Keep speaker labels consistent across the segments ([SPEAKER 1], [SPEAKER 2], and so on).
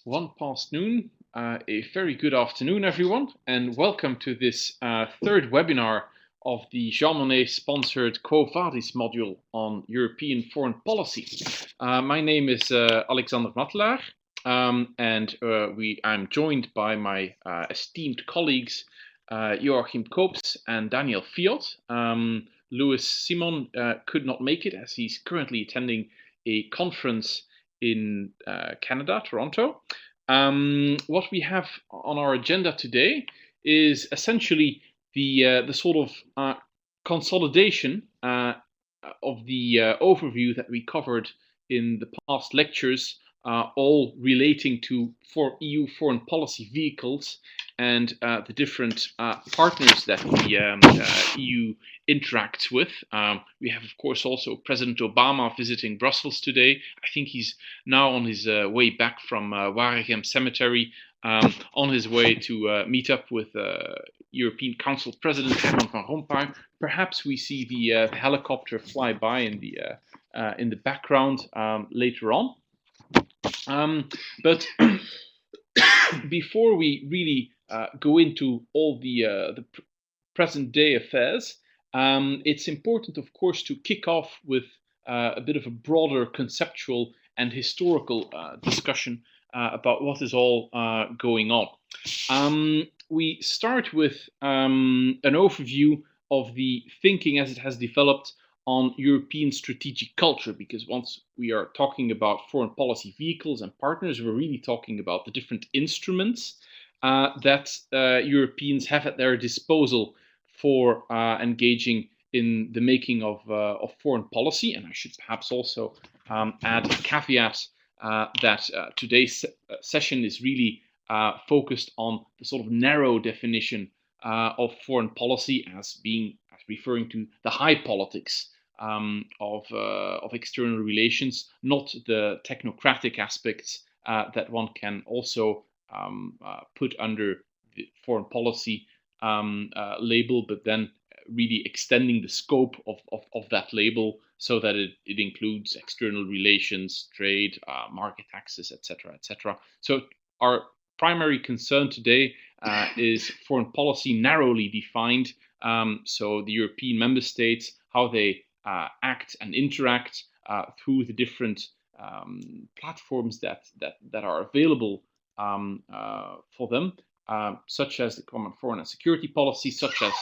[SPEAKER 1] One past noon. A very good afternoon, everyone, and welcome to this third webinar of the Jean Monnet sponsored Quo Vadis module on European foreign policy. My name is Alexander Matelaar, and I'm joined by my esteemed colleagues Joachim Koops and Daniel Fiot. Louis Simon could not make it as he's currently attending a conference in Canada, Toronto. What we have on our agenda today is essentially the sort of consolidation of the overview that we covered in the past lectures, all relating to EU foreign policy vehicles and the different partners that the EU interacts with. We have, of course, also President Obama visiting Brussels today. I think he's now on his way back from Waregem Cemetery, on his way to meet up with European Council President Herman van Rompuy. Perhaps we see the helicopter fly by in the background later on. But before we really go into all the present day affairs, it's important, of course, to kick off with a bit of a broader conceptual and historical discussion about what is all going on. We start with an overview of the thinking as it has developed on European strategic culture, because once we are talking about foreign policy vehicles and partners, we're really talking about the different instruments that Europeans have at their disposal for engaging in the making of foreign policy. And I should perhaps also add a caveat that today's session is really focused on the sort of narrow definition of foreign policy as referring to the high politics of external relations, not the technocratic aspects that one can also put under the foreign policy label, but then really extending the scope of that label so that it includes external relations, trade, market access, etc., etc. So our primary concern today is foreign policy narrowly defined. So the European member states, how they act and interact through the different platforms that are available for them, such as the common foreign and security policy, such as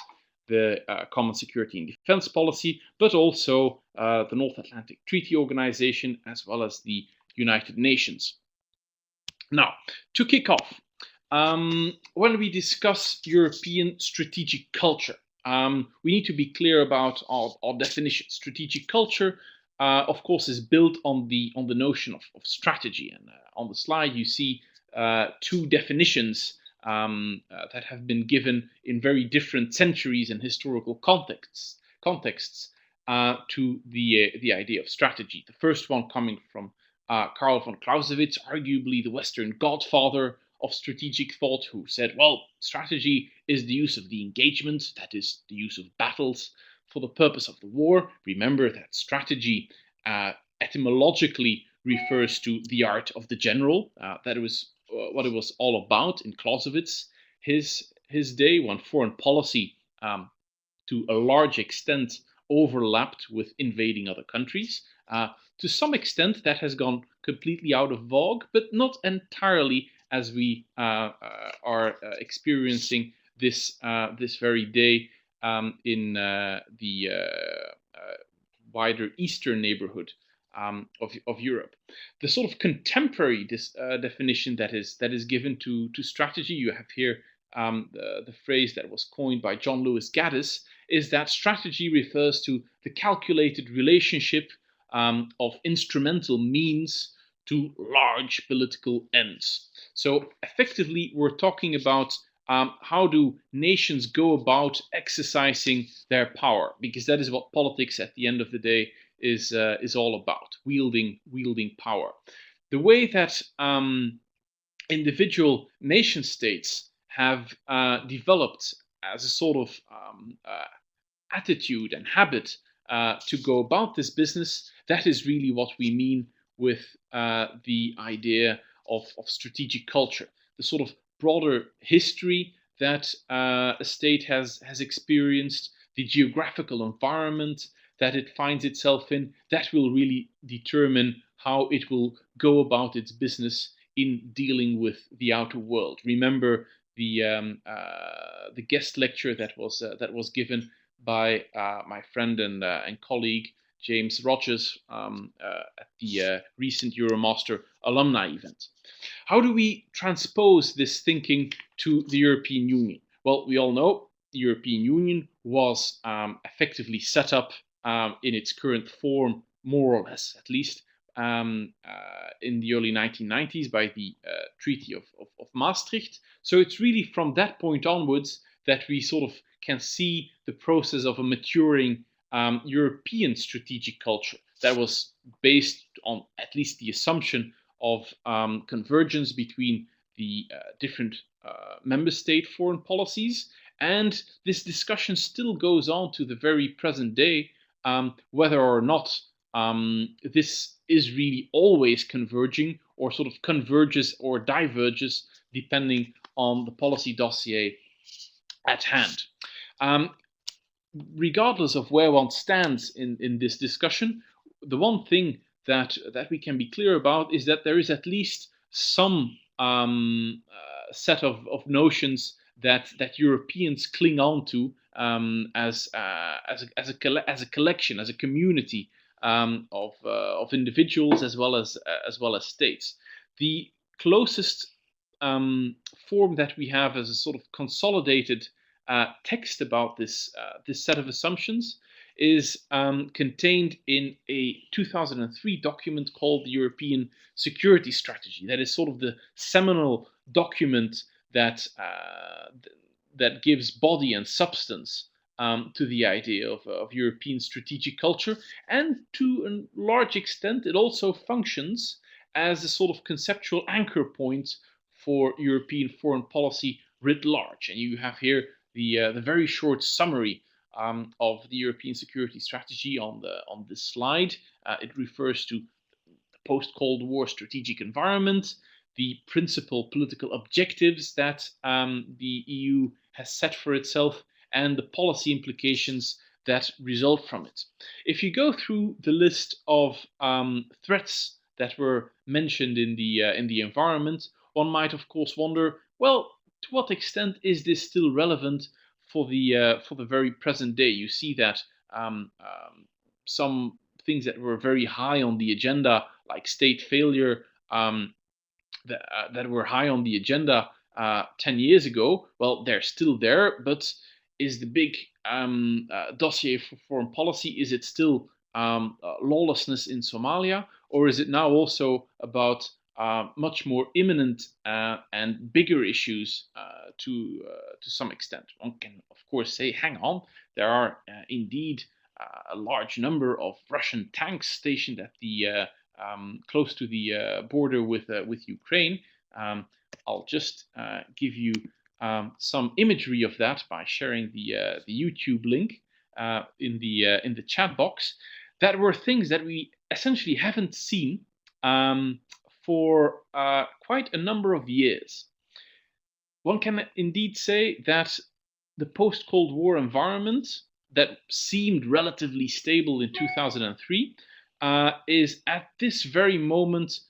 [SPEAKER 1] the common security and defense policy, but also the North Atlantic Treaty Organization, as well as the United Nations. Now, to kick off, when we discuss European strategic culture, we need to be clear about our definition. Strategic culture, of course, is built on the notion of strategy. And on the slide, you see two definitions that have been given in very different centuries and historical contexts to the idea of strategy. The first one coming from Karl von Clausewitz, arguably the Western godfather of strategic thought, who said, well, strategy is the use of the engagement, that is, the use of battles for the purpose of the war. Remember that strategy etymologically refers to the art of the general. That was what it was all about in Clausewitz, his day, when foreign policy to a large extent overlapped with invading other countries. To some extent, that has gone completely out of vogue, but not entirely, as we are experiencing this very day in the wider eastern neighborhood of Europe. The sort of contemporary definition that is given to strategy, you have here the phrase that was coined by John Lewis Gaddis, is that strategy refers to the calculated relationship of instrumental means to large political ends. So effectively, we're talking about how do nations go about exercising their power, because that is what politics at the end of the day is all about, wielding power. The way that individual nation states have developed as a sort of attitude and habit to go about this business, that is really what we mean with the idea of strategic culture, the sort of broader history that a state has experienced, the geographical environment that it finds itself in, that will really determine how it will go about its business in dealing with the outer world. Remember the guest lecture that was given by my friend and colleague James Rogers at the recent Euromaster alumni event. How do we transpose this thinking to the European Union? Well, we all know the European Union was effectively set up in its current form, more or less, at least, in the early 1990s by the Treaty of Maastricht. So it's really from that point onwards that we sort of can see the process of a maturing European strategic culture that was based on at least the assumption of convergence between the different member state foreign policies. And this discussion still goes on to the very present day, whether or not this is really always converging or sort of converges or diverges depending on the policy dossier at hand. Regardless of where one stands in this discussion, the one thing that we can be clear about is that there is at least some set of notions that Europeans cling on to as a collection, as a community of individuals as well as states. The closest form that we have as a sort of consolidated text about this set of assumptions is contained in a 2003 document called the European Security Strategy. That is sort of the seminal document that gives body and substance to the idea of European strategic culture, and to a large extent, it also functions as a sort of conceptual anchor point for European foreign policy writ large. And you have here the very short summary of the European security strategy on this slide. It refers to the post-Cold War strategic environment, the principal political objectives that the EU has set for itself, and the policy implications that result from it. If you go through the list of threats that were mentioned in the environment, one might of course wonder, well, to what extent is this still relevant for the very present day? You see that some things that were very high on the agenda, like state failure, that were high on the agenda 10 years ago, well, they're still there, but is the big dossier for foreign policy, is it still lawlessness in Somalia, or is it now also about much more imminent and bigger issues to some extent? One can, of course, say, hang on, there are indeed a large number of Russian tanks stationed at the close to the border with Ukraine. I'll just give you some imagery of that by sharing the YouTube link in the chat box. That were things that we essentially haven't seen for quite a number of years. One can indeed say that the post-Cold War environment that seemed relatively stable in 2003 is at this very moment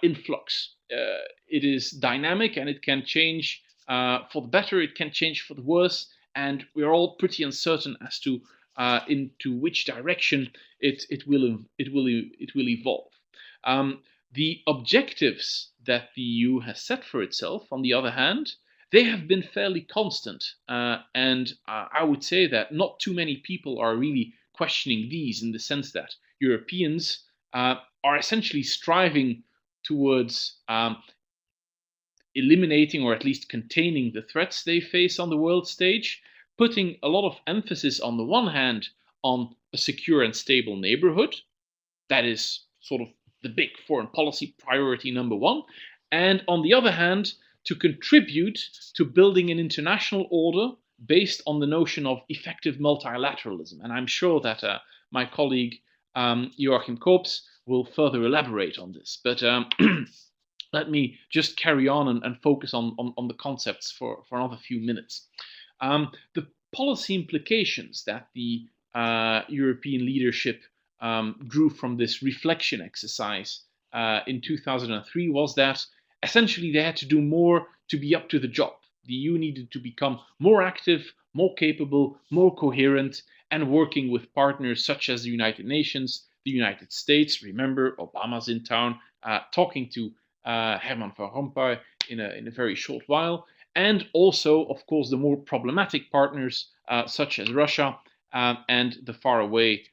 [SPEAKER 1] in flux. It is dynamic and it can change for the better, it can change for the worse, and we're all pretty uncertain as to into which direction it will evolve. The objectives that the EU has set for itself, on the other hand, they have been fairly constant, and I would say that not too many people are really questioning these, in the sense that Europeans are essentially striving towards eliminating or at least containing the threats they face on the world stage, putting a lot of emphasis on the one hand on a secure and stable neighborhood. That is sort of the big foreign policy priority number one. And on the other hand, to contribute to building an international order based on the notion of effective multilateralism. And I'm sure that my colleague Joachim Koops will further elaborate on this. But let me just carry on and focus on the concepts for another few minutes. The policy implications that the European leadership drew from this reflection exercise in 2003 was that essentially they had to do more to be up to the job. The EU needed to become more active, more capable, more coherent, and working with partners such as the United Nations, the United States. Remember, Obama's in town talking to Herman van Rompuy in a very short while, and also, of course, the more problematic partners such as Russia and the faraway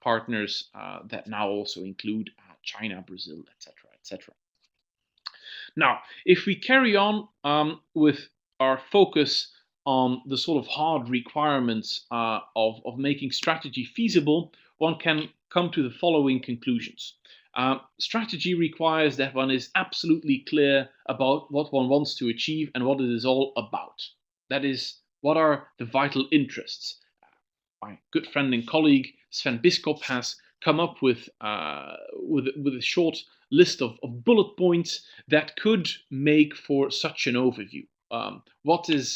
[SPEAKER 1] partners that now also include China, Brazil, etc., etc. Now, if we carry on with our focus on the sort of hard requirements of making strategy feasible, one can come to the following conclusions. Strategy requires that one is absolutely clear about what one wants to achieve and what it is all about. That is, what are the vital interests? My good friend and colleague Sven Biskop has come up with a short list of bullet points that could make for such an overview. What is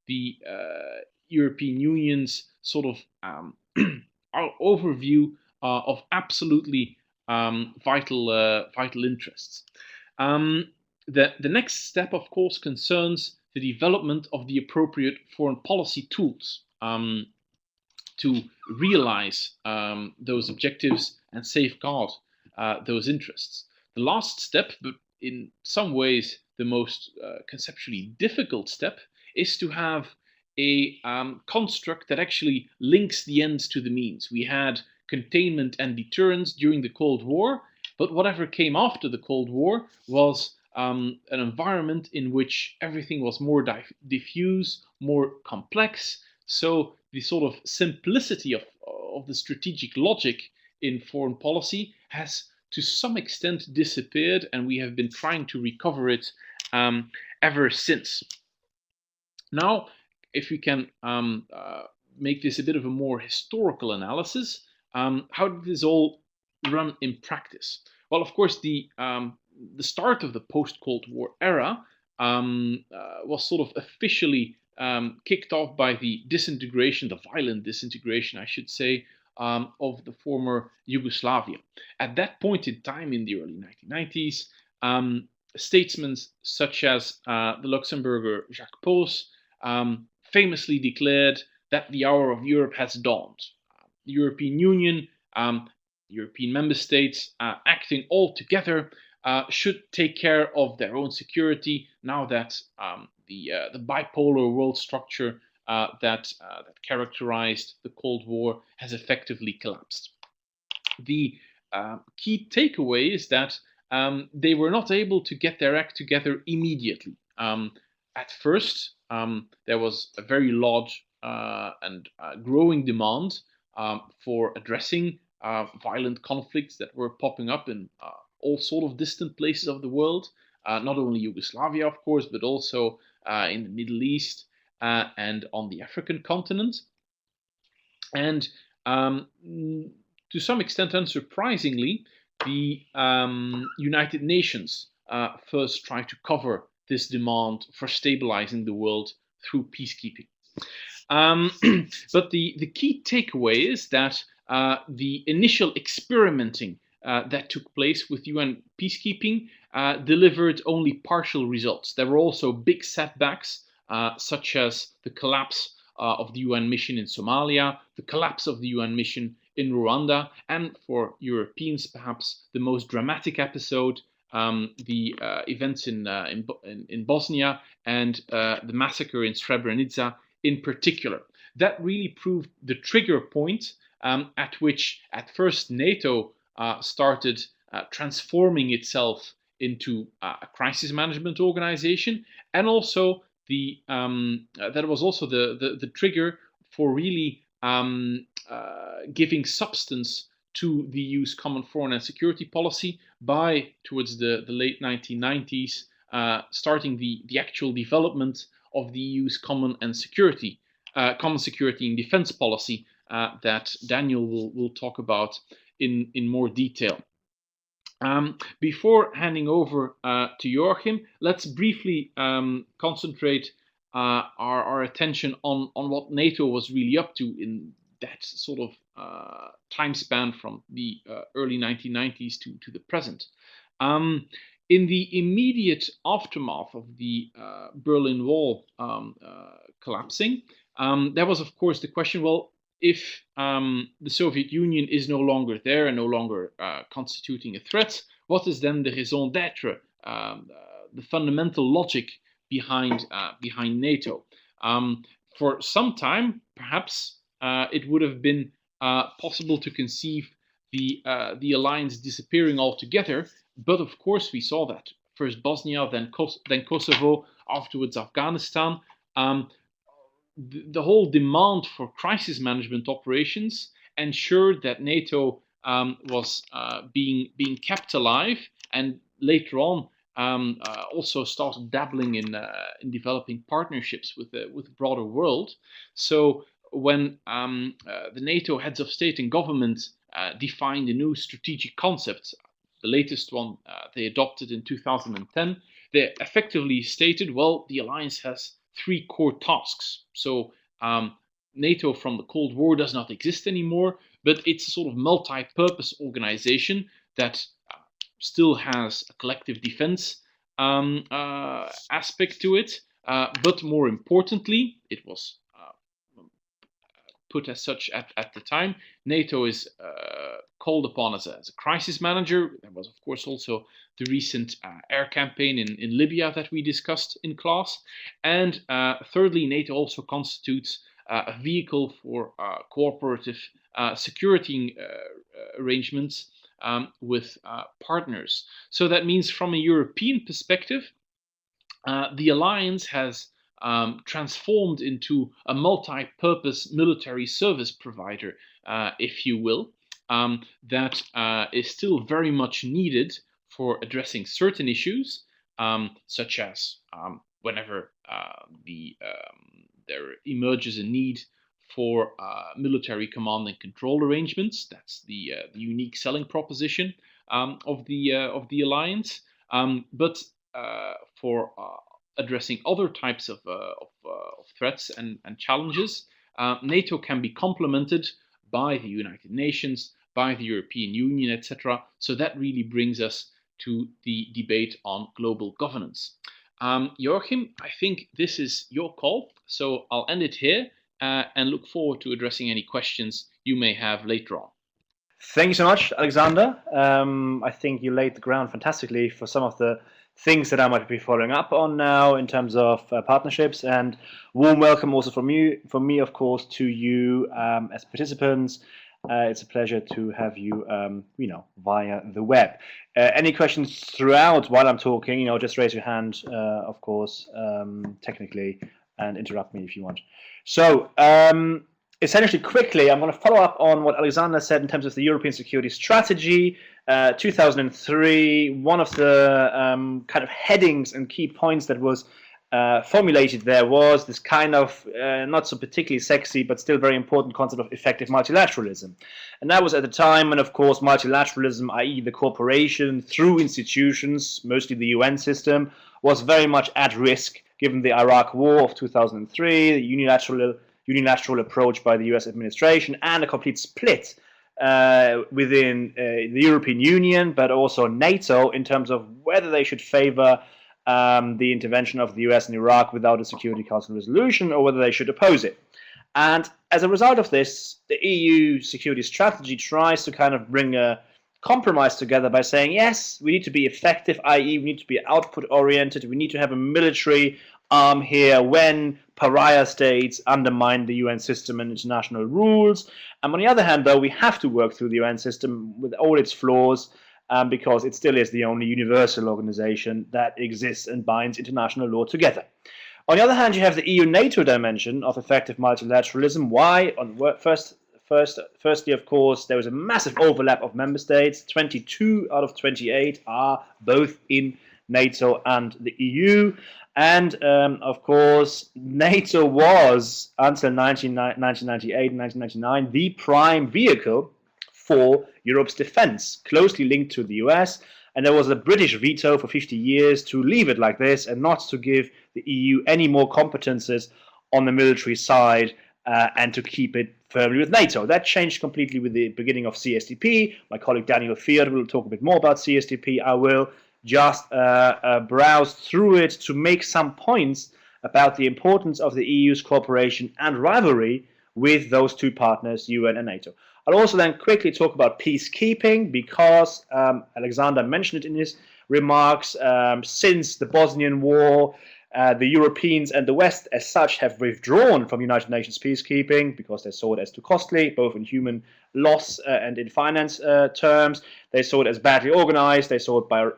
[SPEAKER 1] the European Union's sort of overview of absolutely vital interests? The next step, of course, concerns the development of the appropriate foreign policy tools to realize those objectives and safeguard those interests. The last step, but in some ways the most conceptually difficult step, is to have a construct that actually links the ends to the means. We had containment and deterrence during the Cold War, but whatever came after the Cold War was an environment in which everything was more diffuse, more complex. So the sort of simplicity of the strategic logic in foreign policy has to some extent disappeared, and we have been trying to recover it ever since. Now, if we can make this a bit of a more historical analysis, how did this all run in practice? Well, of course, the start of the post-Cold War era was sort of officially kicked off by the disintegration, the violent disintegration, I should say, of the former Yugoslavia. At that point in time, in the early 1990s, statesmen such as the Luxembourger Jacques Pos famously declared that the hour of Europe has dawned. The European Union, European member states acting all together should take care of their own security now that the bipolar world structure that characterized the Cold War has effectively collapsed. The key takeaway is that they were not able to get their act together immediately. At first, there was a very large and growing demand for addressing violent conflicts that were popping up in all sort of distant places of the world, not only Yugoslavia, of course, but also in the Middle East and on the African continent. And to some extent, unsurprisingly, the United Nations first tried to cover this demand for stabilizing the world through peacekeeping. But the key takeaway is that the initial experimenting that took place with UN peacekeeping delivered only partial results. There were also big setbacks, such as the collapse of the UN mission in Somalia, the collapse of the UN mission in Rwanda, and for Europeans, perhaps the most dramatic episode, the events in Bosnia and the massacre in Srebrenica in particular. That really proved the trigger point at which, at first, NATO started transforming itself into a crisis management organization, and also that was also the trigger for really giving substance to the EU's common foreign and security policy by, towards the late 1990s, starting the actual development of the EU's common security and defense policy that Daniel will talk about in more detail. Before handing over to Joachim, let's briefly concentrate our attention on what NATO was really up to in that sort of time span from the early 1990s to the present. In the immediate aftermath of the Berlin Wall collapsing, there was, of course, the question, well, if the Soviet Union is no longer there and no longer constituting a threat, what is then the raison d'etre, the fundamental logic behind NATO? For some time, perhaps it would have been possible to conceive the alliance disappearing altogether, but of course we saw that first Bosnia, then Kosovo, afterwards Afghanistan. The whole demand for crisis management operations ensured that NATO was being kept alive, and later on also started dabbling in developing partnerships with the broader world. So when the NATO heads of state and government defined a new strategic concept, the latest one they adopted in 2010, they effectively stated, well, the alliance has three core tasks. So NATO from the Cold War does not exist anymore, but it's a sort of multi-purpose organization that still has a collective defense aspect to it. But more importantly, it was put as such at the time. NATO is called upon as a crisis manager. There was, of course, also the recent air campaign in Libya that we discussed in class. And thirdly, NATO also constitutes a vehicle for cooperative security arrangements with partners. So that means from a European perspective, the alliance has transformed into a multi-purpose military service provider, if you will, that is still very much needed for addressing certain issues, such as whenever there emerges a need for military command and control arrangements. That's the unique selling proposition of the alliance. But for addressing other types of threats and challenges, NATO can be complemented by the United Nations, by the European Union, etc. So that really brings us to the debate on global governance. Joachim, I think this is your call, so I'll end it here and look forward to addressing any questions you may have later on.
[SPEAKER 2] Thank you so much, Alexander. I think you laid the ground fantastically for some of the things that I might be following up on now in terms of partnerships, and warm welcome also from me, of course, to you as participants. It's a pleasure to have you, via the web. Any questions throughout while I'm talking, just raise your hand, of course, technically, and interrupt me if you want. So, essentially, quickly, I'm going to follow up on what Alexander said in terms of the European security strategy. 2003, one of the kind of headings and key points that was formulated there was this kind of not so particularly sexy but still very important concept of effective multilateralism. And that was at the time when, of course, multilateralism, i.e. the cooperation through institutions, mostly the UN system, was very much at risk given the Iraq War of 2003, the unilateral approach by the US administration, and a complete split within the European Union, but also NATO, in terms of whether they should favor the intervention of the US in Iraq without a Security Council resolution, or whether they should oppose it. And as a result of this, the EU security strategy tries to kind of bring a compromise together by saying, yes, we need to be effective, i.e. we need to be output oriented, we need to have a military arm here when pariah states undermine the UN system and international rules. And on the other hand, though, we have to work through the UN system with all its flaws, because it still is the only universal organization that exists and binds international law together. On the other hand, you have the EU-NATO dimension of effective multilateralism. Why? Firstly, of course, there is a massive overlap of member states. 22 out of 28 are both in NATO and the EU. And, of course, NATO was, until 1998 and 1999, the prime vehicle for Europe's defense, closely linked to the US. And there was a British veto for 50 years to leave it like this and not to give the EU any more competences on the military side and to keep it firmly with NATO. That changed completely with the beginning of CSDP. My colleague Daniel Fier will talk a bit more about CSDP. I will just browse through it to make some points about the importance of the EU's cooperation and rivalry with those two partners, UN and NATO. I'll also then quickly talk about peacekeeping because Alexander mentioned it in his remarks. Since the Bosnian War, the Europeans and the West as such have withdrawn from United Nations peacekeeping because they saw it as too costly, both in human loss and in finance terms. They saw it as badly organized. They saw it by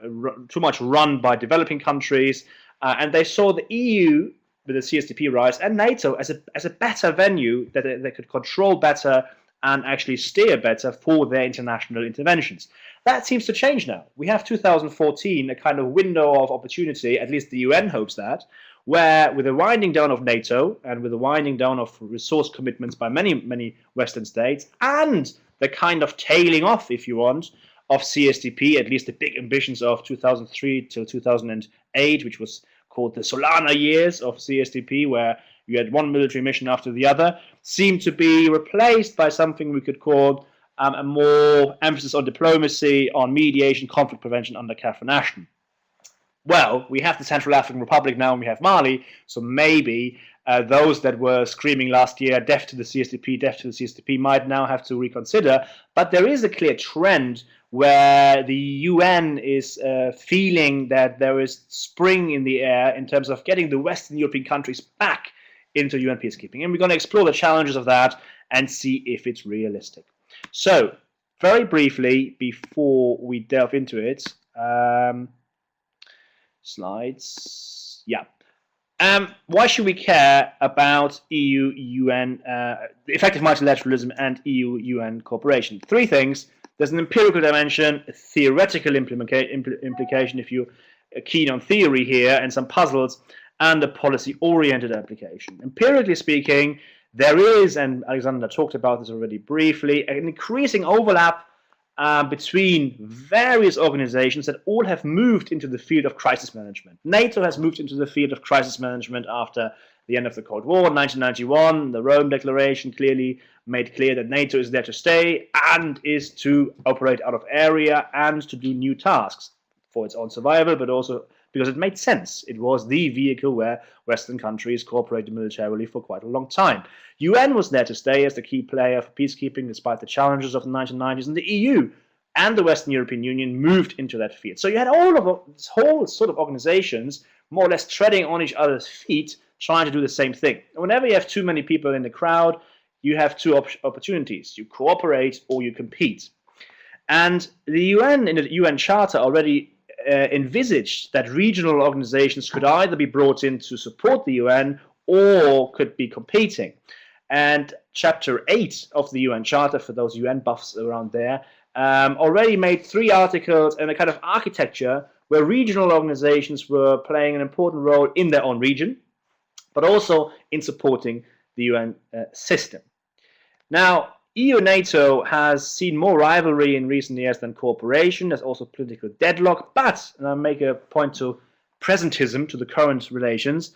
[SPEAKER 2] too much run by developing countries. And they saw the EU with the CSDP rise and NATO as a better venue that they could control better and actually steer better for their international interventions. That seems to change now. We have 2014, a kind of window of opportunity, at least the UN hopes that, where with the winding down of NATO and with the winding down of resource commitments by many Western states and the kind of tailing off, if you want, of CSDP, at least the big ambitions of 2003 till 2008, which was called the Solana years of CSDP, where you had one military mission after the other, seemed to be replaced by something we could call a more emphasis on diplomacy, on mediation, conflict prevention under Catherine Ashton. Well, we have the Central African Republic now and we have Mali, so maybe those that were screaming last year, death to the CSDP, might now have to reconsider. But there is a clear trend where the UN is feeling that there is spring in the air in terms of getting the Western European countries back into UN peacekeeping. And we're going to explore the challenges of that and see if it's realistic. So, very briefly, before we delve into it, slides, yeah. Why should we care about EU-UN, effective multilateralism and EU-UN cooperation? Three things. There's an empirical dimension, a theoretical implication if you're keen on theory here, and some puzzles, and a policy-oriented application. Empirically speaking, there is, and Alexander talked about this already briefly, an increasing overlap between various organizations that all have moved into the field of crisis management. NATO has moved into the field of crisis management after the end of the Cold War in 1991. The Rome Declaration clearly made clear that NATO is there to stay and is to operate out of area and to do new tasks for its own survival, but also because it made sense. It was the vehicle where Western countries cooperated militarily for quite a long time. UN was there to stay as the key player for peacekeeping despite the challenges of the 1990s, and the EU and the Western European Union moved into that field. So you had all of this whole sort of organizations more or less treading on each other's feet, trying to do the same thing. And whenever you have too many people in the crowd, you have two opportunities. You cooperate or you compete. And the UN, in the UN Charter, already envisaged that regional organizations could either be brought in to support the UN or could be competing. And Chapter 8 of the UN Charter, for those UN buffs around there, already made 3 articles and a kind of architecture where regional organizations were playing an important role in their own region, but also in supporting the UN system. Now, EU-NATO has seen more rivalry in recent years than cooperation. There's also political deadlock, but, and I'll make a point to presentism, to the current relations,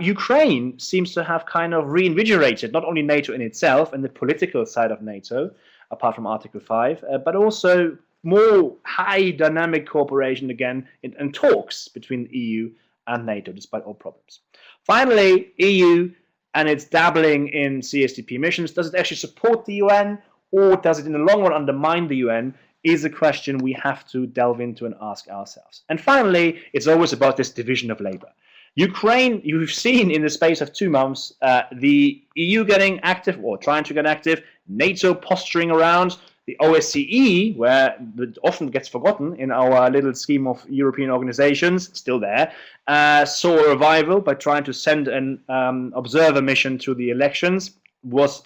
[SPEAKER 2] Ukraine seems to have kind of reinvigorated not only NATO in itself and the political side of NATO, apart from Article 5, but also more high dynamic cooperation again and talks between the EU and NATO, despite all problems. Finally, EU and its dabbling in CSDP missions, does it actually support the UN or does it in the long run undermine the UN, is a question we have to delve into and ask ourselves. And finally, it's always about this division of labor. Ukraine, you've seen in the space of 2 months, the EU getting active or trying to get active, NATO posturing around, the OSCE, where it often gets forgotten in our little scheme of European organizations, still there, saw a revival by trying to send an observer mission to the elections, was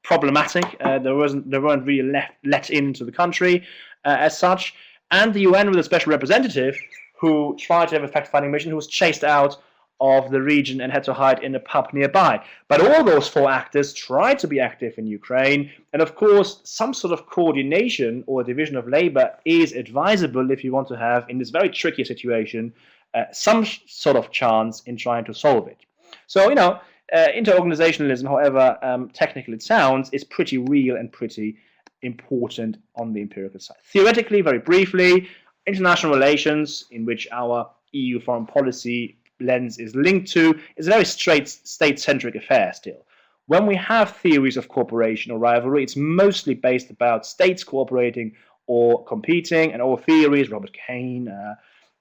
[SPEAKER 2] problematic. They weren't really let into the country as such. And the UN with a special representative who tried to have a fact-finding mission, who was chased out of the region and had to hide in a pub nearby. But all those four actors tried to be active in Ukraine, and of course, some sort of coordination or division of labor is advisable if you want to have, in this very tricky situation, some sort of chance in trying to solve it. So, inter-organizationalism, however technical it sounds, is pretty real and pretty important on the empirical side. Theoretically, very briefly, international relations, in which our EU foreign policy lens is linked to, is a very straight state-centric affair still. When we have theories of cooperation or rivalry, it's mostly based about states cooperating or competing, and all theories, Robert Kane,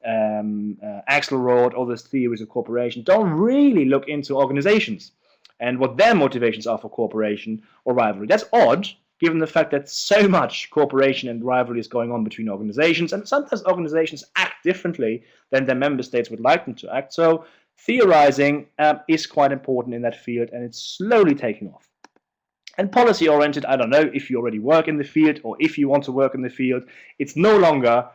[SPEAKER 2] Axelrod, all those theories of cooperation, don't really look into organizations and what their motivations are for cooperation or rivalry. That's odd, given the fact that so much cooperation and rivalry is going on between organizations, and sometimes organizations act differently than their member states would like them to act. So theorizing is quite important in that field, and it's slowly taking off. And policy-oriented, I don't know if you already work in the field or if you want to work in the field, it's no longer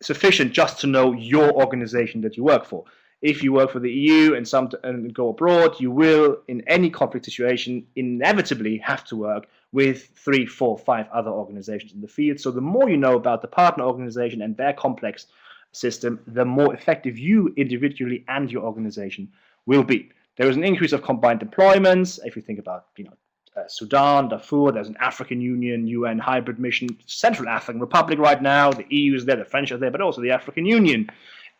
[SPEAKER 2] sufficient just to know your organization that you work for. If you work for the EU and go abroad, you will, in any conflict situation, inevitably have to work with 3, 4, 5 other organizations in the field. So the more you know about the partner organization and their complex system, the more effective you individually and your organization will be. There is an increase of combined deployments. If you think about, Sudan, Darfur, there's an African Union, UN hybrid mission, Central African Republic right now, the EU is there, the French are there, but also the African Union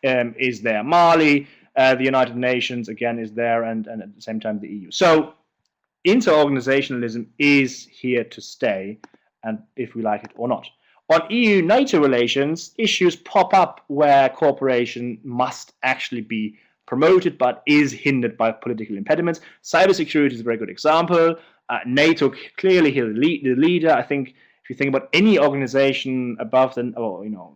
[SPEAKER 2] is there. Mali, the United Nations, again, is there, and at the same time the EU. So inter-organizationalism is here to stay, and if we like it or not. On EU-NATO relations, issues pop up where cooperation must actually be promoted, but is hindered by political impediments. Cybersecurity is a very good example. NATO clearly here the leader. I think if you think about any organization above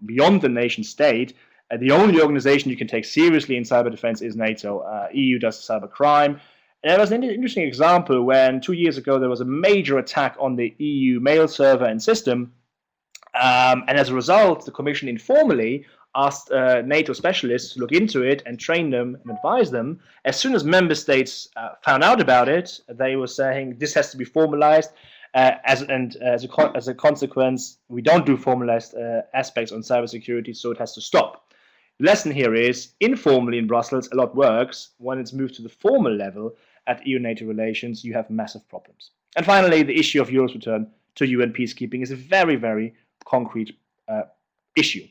[SPEAKER 2] beyond the nation state, the only organization you can take seriously in cyber defense is NATO. EU does cyber crime. And there was an interesting example when 2 years ago there was a major attack on the EU mail server and system, and as a result, the Commission informally asked NATO specialists to look into it and train them and advise them. As soon as member states found out about it, they were saying this has to be formalized. As a consequence, we don't do formalized aspects on cybersecurity, so it has to stop. The lesson here is, informally in Brussels, a lot works. When it's moved to the formal level at EU-NATO relations, you have massive problems. And finally, the issue of Europe's return to UN peacekeeping is a very, very concrete issue.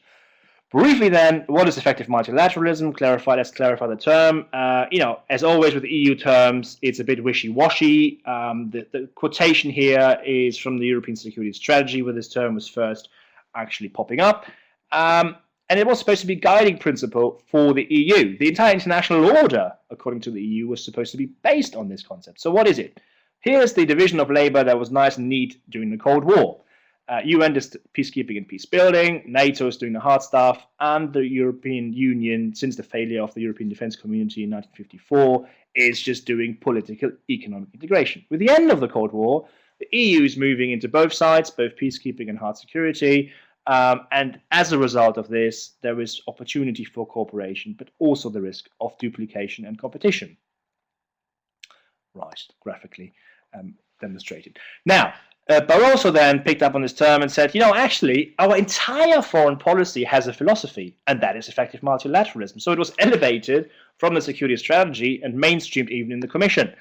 [SPEAKER 2] Briefly then, what is effective multilateralism? Let's clarify the term. As always with EU terms, it's a bit wishy-washy. The quotation here is from the European Security Strategy, where this term was first actually popping up. And it was supposed to be a guiding principle for the EU. The entire international order, according to the EU, was supposed to be based on this concept. So what is it? Here's the division of labor that was nice and neat during the Cold War. UN does peacekeeping and peace building, NATO is doing the hard stuff, and the European Union, since the failure of the European Defence Community in 1954, is just doing political economic integration. With the end of the Cold War, the EU is moving into both sides, both peacekeeping and hard security, and as a result of this, there is opportunity for cooperation, but also the risk of duplication and competition. Right, graphically demonstrated. Now, Barroso then picked up on this term and said, actually, our entire foreign policy has a philosophy, and that is effective multilateralism. So it was elevated from the security strategy and mainstreamed even in the Commission.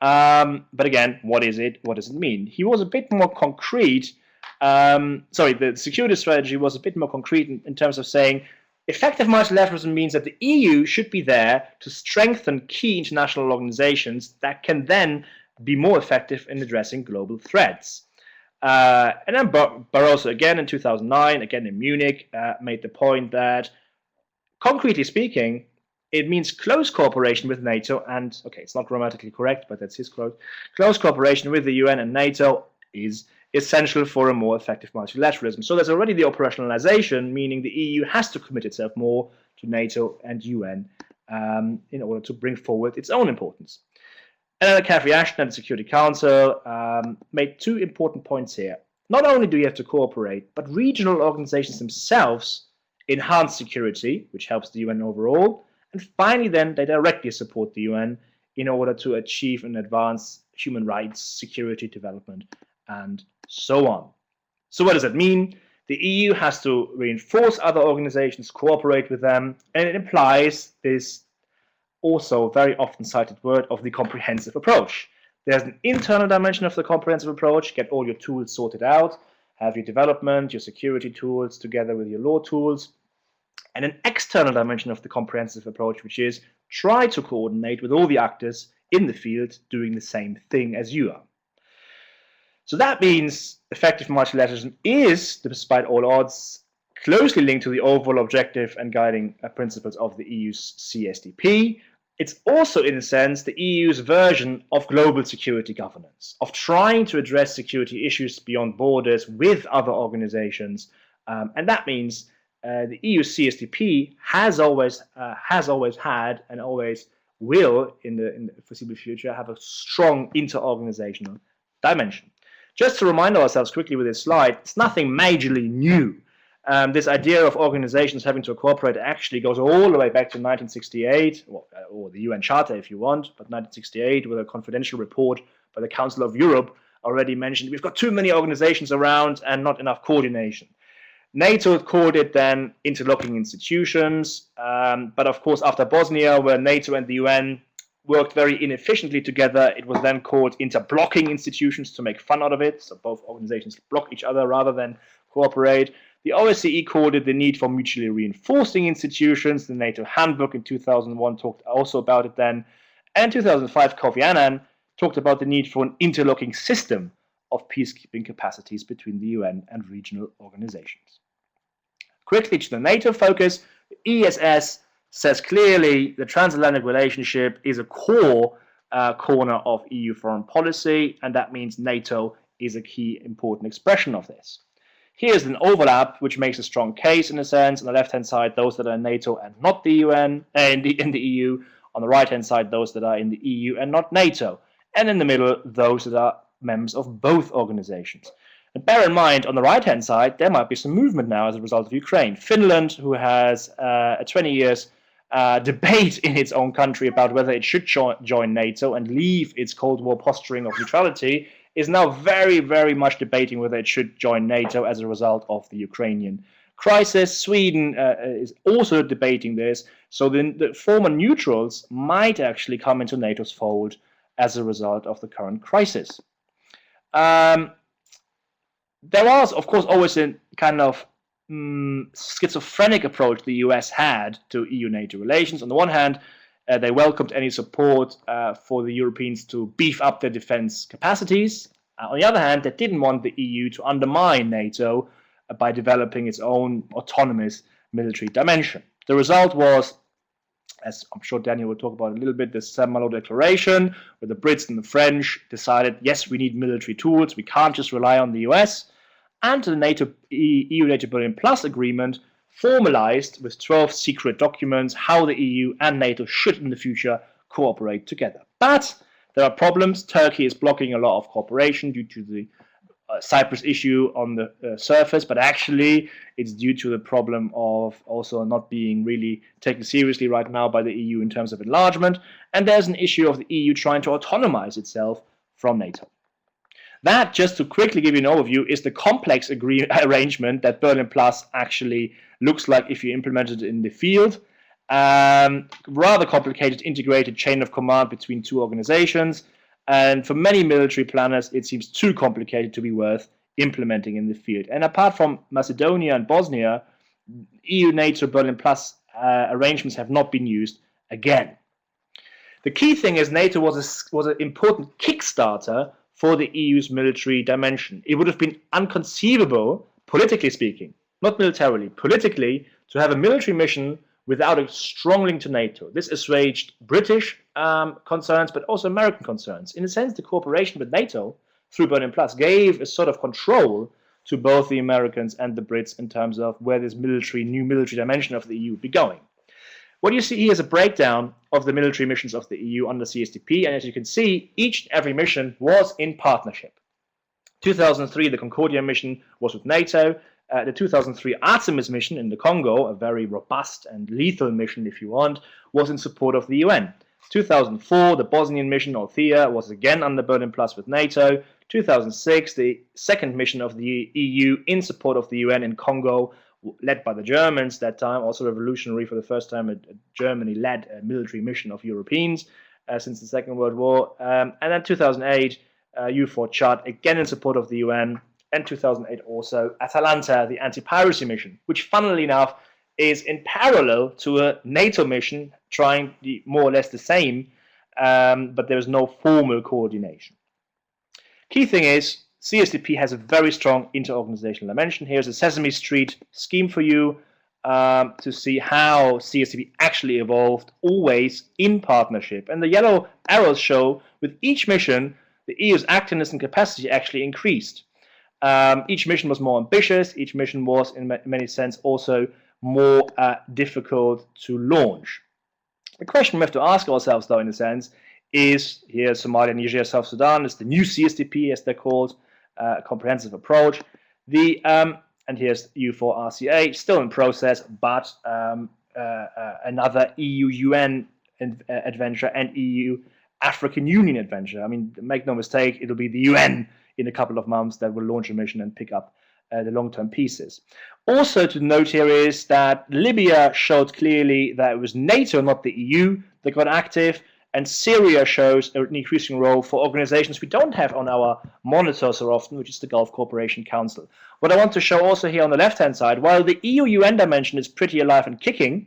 [SPEAKER 2] But again, what is it? What does it mean? He was a bit more concrete. The security strategy was a bit more concrete in terms of saying effective multilateralism means that the EU should be there to strengthen key international organizations that can then be more effective in addressing global threats. And then Barroso again in 2009, again in Munich, made the point that, concretely speaking, it means close cooperation with NATO and, okay, it's not grammatically correct, but that's his quote, close cooperation with the UN and NATO is essential for a more effective multilateralism. So there's already the operationalization, meaning the EU has to commit itself more to NATO and UN in order to bring forward its own importance. And Catherine Ashton at the Security Council made two important points here. Not only do you have to cooperate, but regional organizations themselves enhance security, which helps the UN overall, And finally, then, they directly support the UN in order to achieve and advance human rights, security, development, and so on. So what does that mean? The EU has to reinforce other organizations, cooperate with them, and it implies this also very often cited word of the comprehensive approach. There's an internal dimension of the comprehensive approach, get all your tools sorted out, have your development, your security tools together with your law tools, and an external dimension of the comprehensive approach, which is try to coordinate with all the actors in the field doing the same thing as you are. So that means effective multilateralism is, despite all odds, closely linked to the overall objective and guiding principles of the EU's CSDP. It's also, in a sense, the EU's version of global security governance, of trying to address security issues beyond borders with other organizations. And that means the EU CSDP has always had and always will, in the foreseeable future, have a strong inter-organizational dimension. Just to remind ourselves quickly with this slide, it's nothing majorly new. This idea of organizations having to cooperate actually goes all the way back to 1968, or the UN Charter if you want, but 1968 with a confidential report by the Council of Europe already mentioned we've got too many organizations around and not enough coordination. NATO called it then interlocking institutions, but of course after Bosnia, where NATO and the UN worked very inefficiently together, it was then called interblocking institutions to make fun out of it, so both organizations block each other rather than cooperate. The OSCE called it the need for mutually reinforcing institutions. The NATO handbook in 2001 talked also about it then. And 2005, Kofi Annan talked about the need for an interlocking system of peacekeeping capacities between the UN and regional organizations. Quickly to the NATO focus, the ESS says clearly the transatlantic relationship is a core corner of EU foreign policy, and that means NATO is a key important expression of this. Here's an overlap which makes a strong case in a sense. On the left-hand side, those that are in NATO and not the UN, in the EU. On the right-hand side, those that are in the EU and not NATO. And in the middle, those that are members of both organizations. And bear in mind, on the right-hand side, there might be some movement now as a result of Ukraine. Finland, who has a 20 years debate in its own country about whether it should join NATO and leave its Cold War posturing of neutrality, is now very, very much debating whether it should join NATO as a result of the Ukrainian crisis. Sweden is also debating this, so the former neutrals might actually come into NATO's fold as a result of the current crisis. There was, of course, always a kind of schizophrenic approach the US had to EU-NATO relations. On the one hand, they welcomed any support for the Europeans to beef up their defense capacities. On the other hand, they didn't want the EU to undermine NATO by developing its own autonomous military dimension. The result was, as I'm sure Daniel will talk about a little bit, the Saint-Malo Declaration, where the Brits and the French decided, yes, we need military tools, we can't just rely on the US, and the EU-NATO Berlin Plus agreement formalized with 12 secret documents how the EU and NATO should in the future cooperate together. But there are problems. Turkey is blocking a lot of cooperation due to the Cyprus issue on the surface, but actually it's due to the problem of also not being really taken seriously right now by the EU in terms of enlargement, and there's an issue of the EU trying to autonomize itself from NATO. That, just to quickly give you an overview, is the complex arrangement that Berlin Plus actually looks like if you implement it in the field. Rather complicated integrated chain of command between two organizations, and for many military planners it seems too complicated to be worth implementing in the field. And apart from Macedonia and Bosnia, EU-NATO Berlin Plus arrangements have not been used again. The key thing is NATO was an important kickstarter for the EU's military dimension. It would have been inconceivable, politically speaking, not militarily, politically, to have a military mission without a strong link to NATO. This assuaged British concerns, but also American concerns. In a sense, the cooperation with NATO through Berlin Plus gave a sort of control to both the Americans and the Brits in terms of where this new military dimension of the EU would be going. What you see here is a breakdown of the military missions of the EU under CSDP, and as you can see, each and every mission was in partnership. 2003, the Concordia mission was with NATO. The 2003 Artemis mission in the Congo, a very robust and lethal mission if you want, was in support of the UN. 2004, the Bosnian mission, Althea, was again under Berlin Plus with NATO. 2006, the second mission of the EU in support of the UN in Congo, led by the Germans that time, also revolutionary. For the first time, a Germany-led military mission of Europeans since the Second World War. And then 2008, EUFOR Chad, again in support of the UN. And 2008 also, Atalanta, the anti-piracy mission, which funnily enough is in parallel to a NATO mission trying more or less the same, but there is no formal coordination. Key thing is, CSDP has a very strong inter-organizational dimension. Here's a Sesame Street scheme for you to see how CSDP actually evolved, always in partnership. And the yellow arrows show with each mission, the EU's activeness and capacity actually increased. Each mission was more ambitious. Each mission was, in many sense, also more difficult to launch. The question we have to ask ourselves, though, in a sense, is here Somalia, Niger, South Sudan is the new CSDP, as they're called, comprehensive approach. And here's EUFOR RCA, still in process, but another EU-UN adventure and EU-African Union adventure. I mean, make no mistake, it'll be the UN in a couple of months that will launch a mission and pick up the long-term pieces. Also to note here is that Libya showed clearly that it was NATO, not the EU, that got active, and Syria shows an increasing role for organizations we don't have on our monitor so often, which is the Gulf Cooperation Council. What I want to show also here on the left-hand side, while the EU-UN dimension is pretty alive and kicking,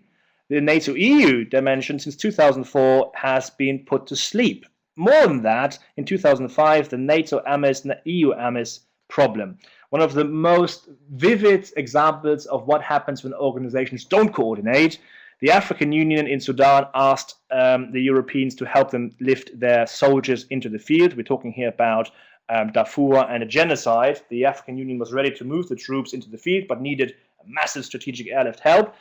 [SPEAKER 2] the NATO-EU dimension since 2004 has been put to sleep. More than that, in 2005, the NATO-AMIS and the EU-AMIS problem. One of the most vivid examples of what happens when organizations don't coordinate. The African Union in Sudan asked the Europeans to help them lift their soldiers into the field. We're talking here about Darfur and a genocide. The African Union was ready to move the troops into the field, but needed massive strategic airlift help.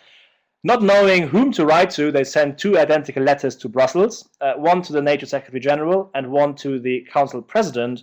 [SPEAKER 2] Not knowing whom to write to, they sent two identical letters to Brussels, one to the NATO Secretary General and one to the Council President,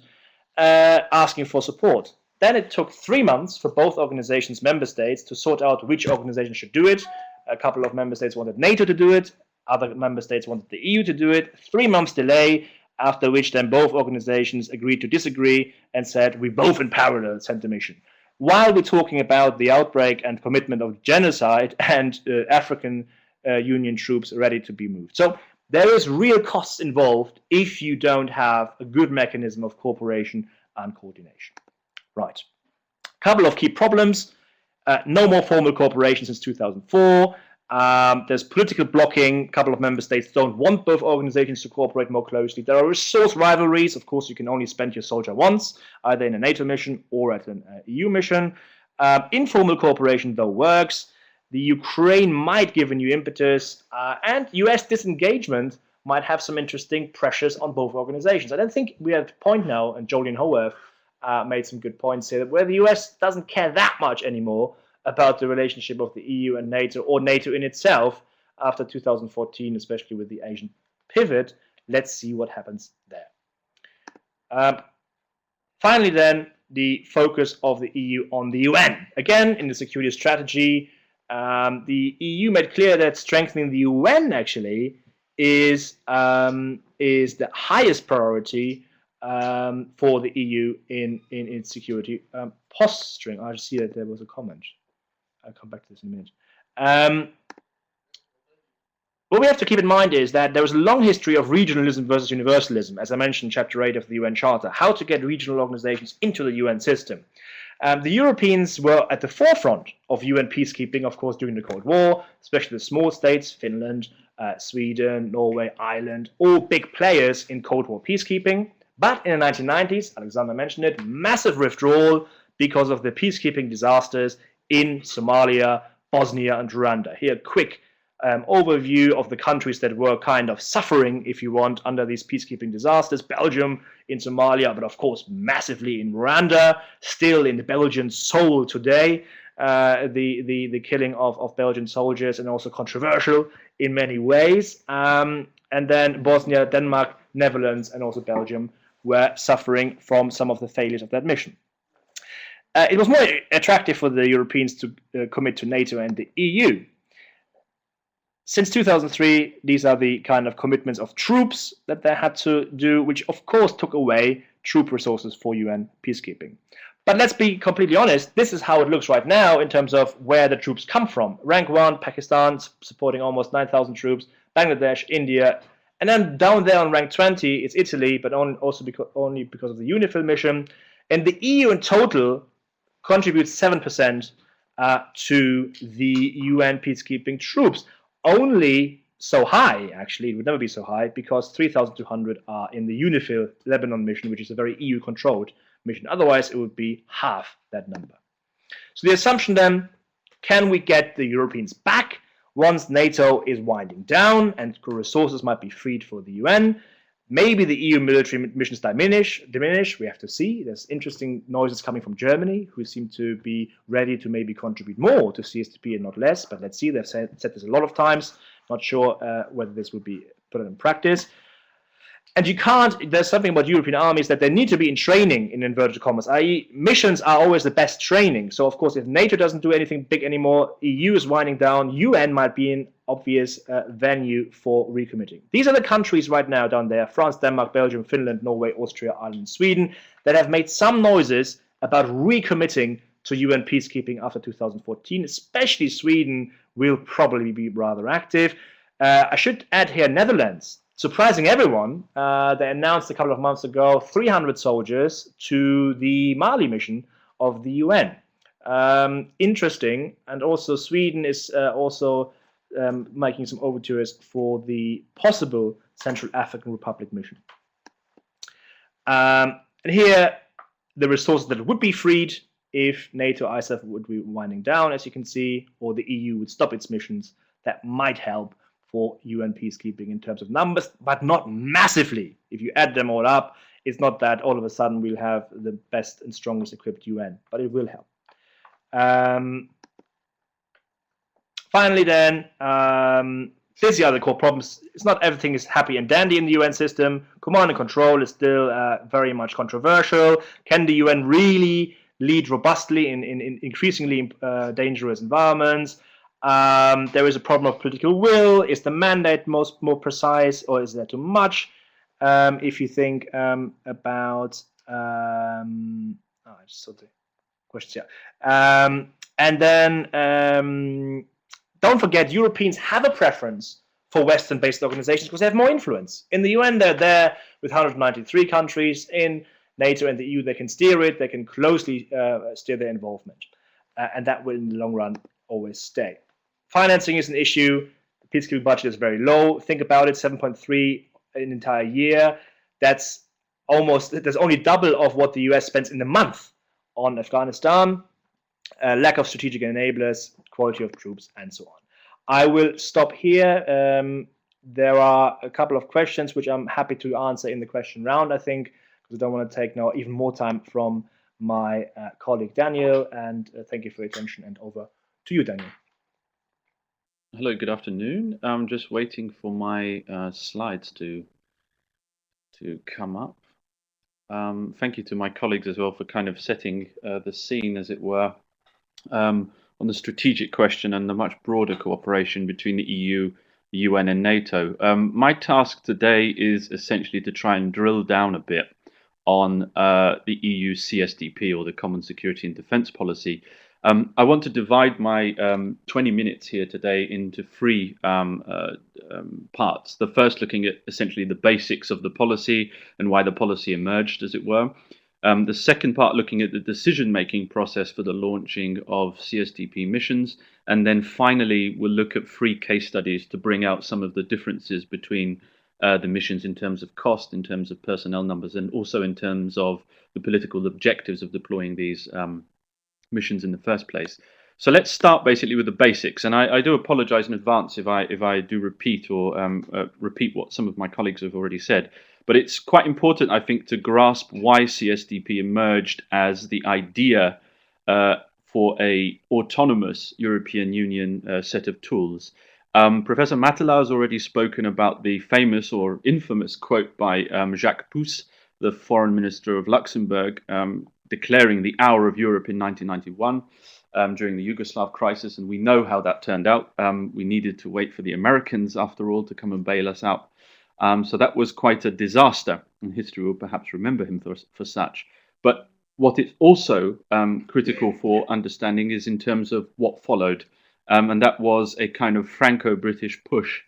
[SPEAKER 2] asking for support. Then it took 3 months for both organizations' member states to sort out which organization should do it. A couple of member states wanted NATO to do it, other member states wanted the EU to do it. 3 months delay, after which then both organizations agreed to disagree and said, we both in parallel sent the mission. While we're talking about the outbreak and commitment of genocide and African Union troops ready to be moved. So there is real costs involved if you don't have a good mechanism of cooperation and coordination. Right. A couple of key problems. No more formal cooperation since 2004. There's political blocking. A couple of member states don't want both organizations to cooperate more closely. There are resource rivalries. Of course, you can only spend your soldier once, either in a NATO mission or at an EU mission. Informal cooperation, though, works. The Ukraine might give a new impetus, and US disengagement might have some interesting pressures on both organizations. I don't think we're at a point now, and Jolien Howarth made some good points here, where the US doesn't care that much anymore about the relationship of the EU and NATO, or NATO in itself, after 2014, especially with the Asian pivot. Let's see what happens there. Finally then, the focus of the EU on the UN. Again, in the security strategy, the EU made clear that strengthening the UN actually is the highest priority for the EU in its security posturing. I see that there was a comment. I'll come back to this in a minute. What we have to keep in mind is that there is a long history of regionalism versus universalism, as I mentioned in Chapter 8 of the UN Charter, how to get regional organizations into the UN system. The Europeans were at the forefront of UN peacekeeping, of course, during the Cold War, especially the small states, Finland, Sweden, Norway, Ireland, all big players in Cold War peacekeeping. But in the 1990s, Alexander mentioned it, massive withdrawal because of the peacekeeping disasters in Somalia, Bosnia, and Rwanda. Here, a quick overview of the countries that were kind of suffering, if you want, under these peacekeeping disasters. Belgium in Somalia, but of course massively in Rwanda, still in the Belgian soul today. The killing of Belgian soldiers, and also controversial in many ways. And then Bosnia, Denmark, Netherlands, and also Belgium were suffering from some of the failures of that mission. It was more attractive for the Europeans to commit to NATO and the EU. Since 2003, these are the kind of commitments of troops that they had to do, which of course took away troop resources for UN peacekeeping. But let's be completely honest, this is how it looks right now in terms of where the troops come from. Rank 1, Pakistan, supporting almost 9,000 troops, Bangladesh, India, and then down there on rank 20, it's Italy, but only because of the UNIFIL mission. And the EU in total contributes 7% to the UN peacekeeping troops. Only so high, actually, it would never be so high, because 3,200 are in the UNIFIL Lebanon mission, which is a very EU-controlled mission. Otherwise, it would be half that number. So the assumption then, can we get the Europeans back once NATO is winding down and resources might be freed for the UN? Maybe the EU military missions diminish. We have to see. There's interesting noises coming from Germany, who seem to be ready to maybe contribute more to CSDP and not less. But let's see. They've said this a lot of times. Not sure whether this would be put in practice. And you can't, there's something about European armies that they need to be in training, in inverted commas, i.e. missions are always the best training. So of course, if NATO doesn't do anything big anymore, EU is winding down, UN might be an obvious venue for recommitting. These are the countries right now down there, France, Denmark, Belgium, Finland, Norway, Austria, Ireland, Sweden, that have made some noises about recommitting to UN peacekeeping after 2014, especially Sweden will probably be rather active. I should add here Netherlands. Surprising everyone, they announced a couple of months ago 300 soldiers to the Mali mission of the UN. Interesting, and also Sweden is also making some overtures for the possible Central African Republic mission. And here, the resources that would be freed if NATO ISAF would be winding down, as you can see, or the EU would stop its missions, that might help for UN peacekeeping in terms of numbers, but not massively. If you add them all up, it's not that all of a sudden we'll have the best and strongest equipped UN, but it will help. Finally then, these are the other core problems. It's not everything is happy and dandy in the UN system. Command and control is still very much controversial. Can the UN really lead robustly in increasingly dangerous environments? There is a problem of political will. Is the mandate more precise, or is there too much? If you think about, I just saw the question. And then don't forget, Europeans have a preference for Western-based organizations because they have more influence. In the UN, they're there with 193 countries. In NATO and the EU, they can steer it. They can closely steer their involvement, and that will, in the long run, always stay. Financing is an issue. The peacekeeping budget is very low. Think about it, 7.3 an entire year. That's only double of what the US spends in a month on Afghanistan. Lack of strategic enablers, quality of troops, and so on. I will stop here. There are a couple of questions which I'm happy to answer in the question round, I think, because I don't want to take now even more time from my colleague Daniel. And thank you for your attention, and over to you, Daniel.
[SPEAKER 3] Hello, good afternoon. I'm just waiting for my slides to come up. Thank you to my colleagues as well for kind of setting the scene, as it were, on the strategic question and the much broader cooperation between the EU, the UN, and NATO. My task today is essentially to try and drill down a bit on the EU CSDP, or the Common Security and Defence Policy. I want to divide my 20 minutes here today into three parts. The first looking at essentially the basics of the policy and why the policy emerged, as it were. The second part looking at the decision-making process for the launching of CSDP missions. And then finally, we'll look at three case studies to bring out some of the differences between the missions in terms of cost, in terms of personnel numbers, and also in terms of the political objectives of deploying these missions in the first place. So let's start basically with the basics, and I do apologize in advance if I do repeat or repeat what some of my colleagues have already said, but it's quite important, I think, to grasp why CSDP emerged as the idea for a autonomous European Union set of tools. Professor Matela has already spoken about the famous or infamous quote by Jacques Pousse, the foreign minister of Luxembourg, declaring the Hour of Europe in 1991 during the Yugoslav crisis, and we know how that turned out. We needed to wait for the Americans, after all, to come and bail us out. So that was quite a disaster, and history will perhaps remember him for such. But what is also critical for understanding is in terms of what followed, and that was a kind of Franco-British push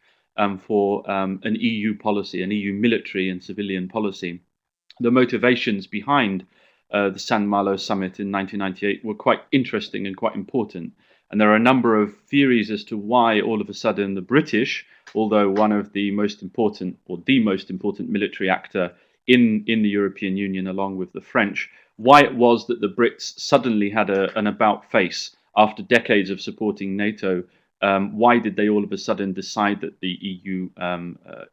[SPEAKER 3] for an EU policy, an EU military and civilian policy. The motivations behind the San Malo summit in 1998 were quite interesting and quite important. And there are a number of theories as to why all of a sudden the British, although one of the most important or the most important military actor in the European Union along with the French, why it was that the Brits suddenly had an about face after decades of supporting NATO. Why did they all of a sudden decide that the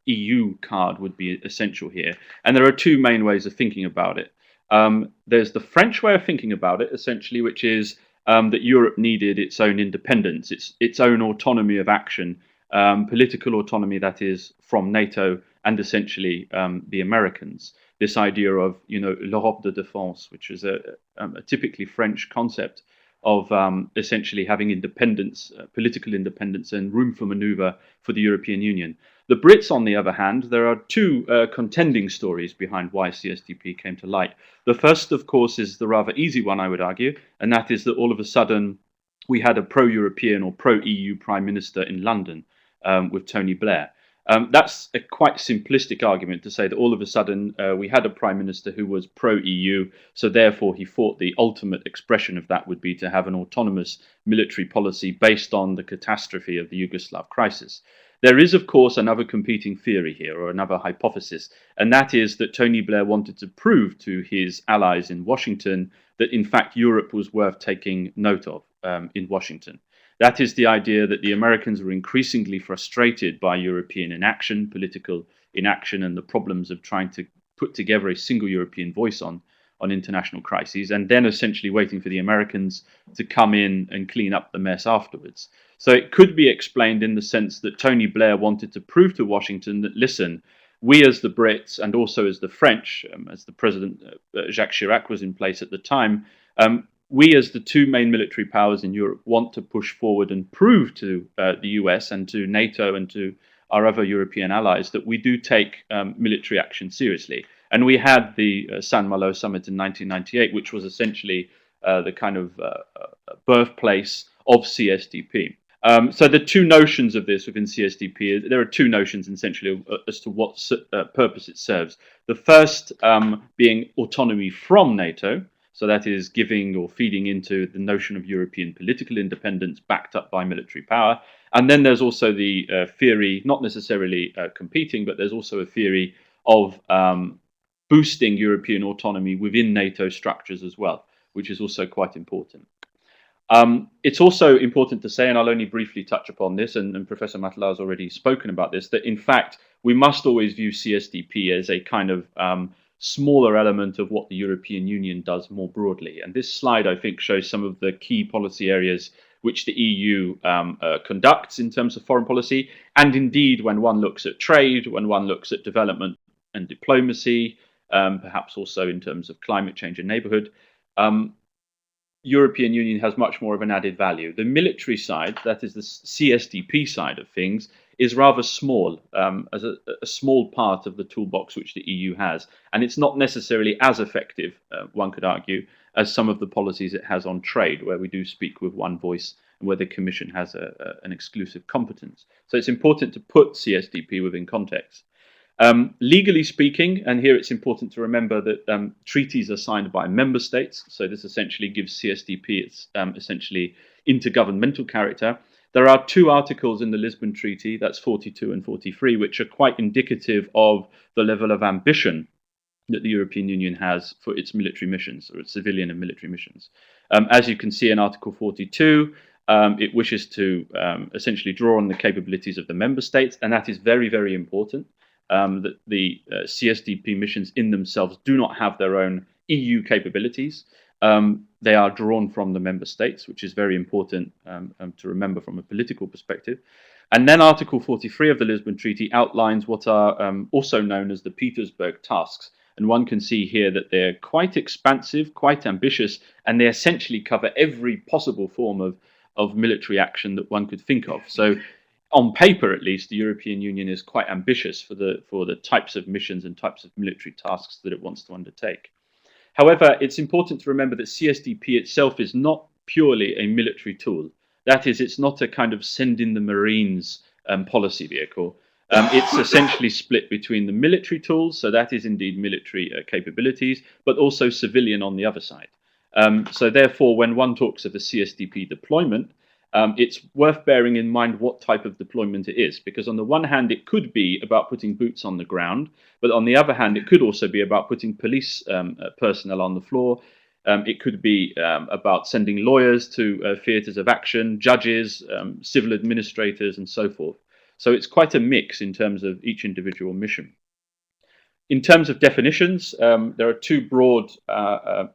[SPEAKER 3] EU card would be essential here? And there are two main ways of thinking about it. There's the French way of thinking about it, essentially, which is that Europe needed its own independence, its own autonomy of action, political autonomy, that is, from NATO and essentially the Americans. This idea of, l'Europe de défense, which is a typically French concept of essentially having independence, political independence, and room for maneuver for the European Union. The Brits, on the other hand, there are two contending stories behind why CSDP came to light. The first, of course, is the rather easy one, I would argue, and that is that all of a sudden we had a pro-European or pro-EU Prime Minister in London with Tony Blair. That's a quite simplistic argument to say that all of a sudden we had a Prime Minister who was pro-EU, so therefore he thought the ultimate expression of that would be to have an autonomous military policy based on the catastrophe of the Yugoslav crisis. There is, of course, another competing theory here, or another hypothesis, and that is that Tony Blair wanted to prove to his allies in Washington that, in fact, Europe was worth taking note of in Washington. That is the idea that the Americans were increasingly frustrated by European inaction, political inaction, and the problems of trying to put together a single European voice on international crises, and then essentially waiting for the Americans to come in and clean up the mess afterwards. So it could be explained in the sense that Tony Blair wanted to prove to Washington that, listen, we as the Brits and also as the French, as the President Jacques Chirac was in place at the time, we as the two main military powers in Europe want to push forward and prove to the US and to NATO and to our other European allies that we do take military action seriously. And we had the San Malo summit in 1998, which was essentially the kind of birthplace of CSDP. So the two notions of this within CSDP, there are two notions essentially as to what purpose it serves. The first being autonomy from NATO. So that is giving or feeding into the notion of European political independence backed up by military power. And then there's also the theory, not necessarily competing, but there's also a theory of boosting European autonomy within NATO structures as well, which is also quite important. It's also important to say, and I'll only briefly touch upon this, and Professor Matala has already spoken about this, that in fact we must always view CSDP as a kind of smaller element of what the European Union does more broadly. And this slide, I think, shows some of the key policy areas which the EU conducts in terms of foreign policy. And indeed, when one looks at trade, when one looks at development and diplomacy, perhaps also in terms of climate change and neighborhood, European Union has much more of an added value. The military side, that is the CSDP side of things, is rather small, as a small part of the toolbox which the EU has. And it's not necessarily as effective, one could argue, as some of the policies it has on trade, where we do speak with one voice and where the Commission has an exclusive competence. So it's important to put CSDP within context. Legally speaking, and here it's important to remember that treaties are signed by member states, so this essentially gives CSDP its essentially intergovernmental character. There are two articles in the Lisbon Treaty, that's 42 and 43, which are quite indicative of the level of ambition that the European Union has for its military missions, or its civilian and military missions. As you can see in Article 42, it wishes to essentially draw on the capabilities of the member states, and that is very, very important. That the CSDP missions in themselves do not have their own EU capabilities. They are drawn from the member states, which is very important to remember from a political perspective. And then Article 43 of the Lisbon Treaty outlines what are also known as the Petersburg tasks. And one can see here that they're quite expansive, quite ambitious, and they essentially cover every possible form of military action that one could think of. So on paper, at least, the European Union is quite ambitious for the types of missions and types of military tasks that it wants to undertake. However, it's important to remember that CSDP itself is not purely a military tool. That is, it's not a kind of send in the Marines policy vehicle. It's essentially split between the military tools, so that is indeed military capabilities, but also civilian on the other side. So therefore, when one talks of a CSDP deployment, it's worth bearing in mind what type of deployment it is, because on the one hand, it could be about putting boots on the ground, but on the other hand, it could also be about putting police personnel on the floor. It could be about sending lawyers to theatres of action, judges, civil administrators, and so forth. So it's quite a mix in terms of each individual mission. In terms of definitions, there are two broad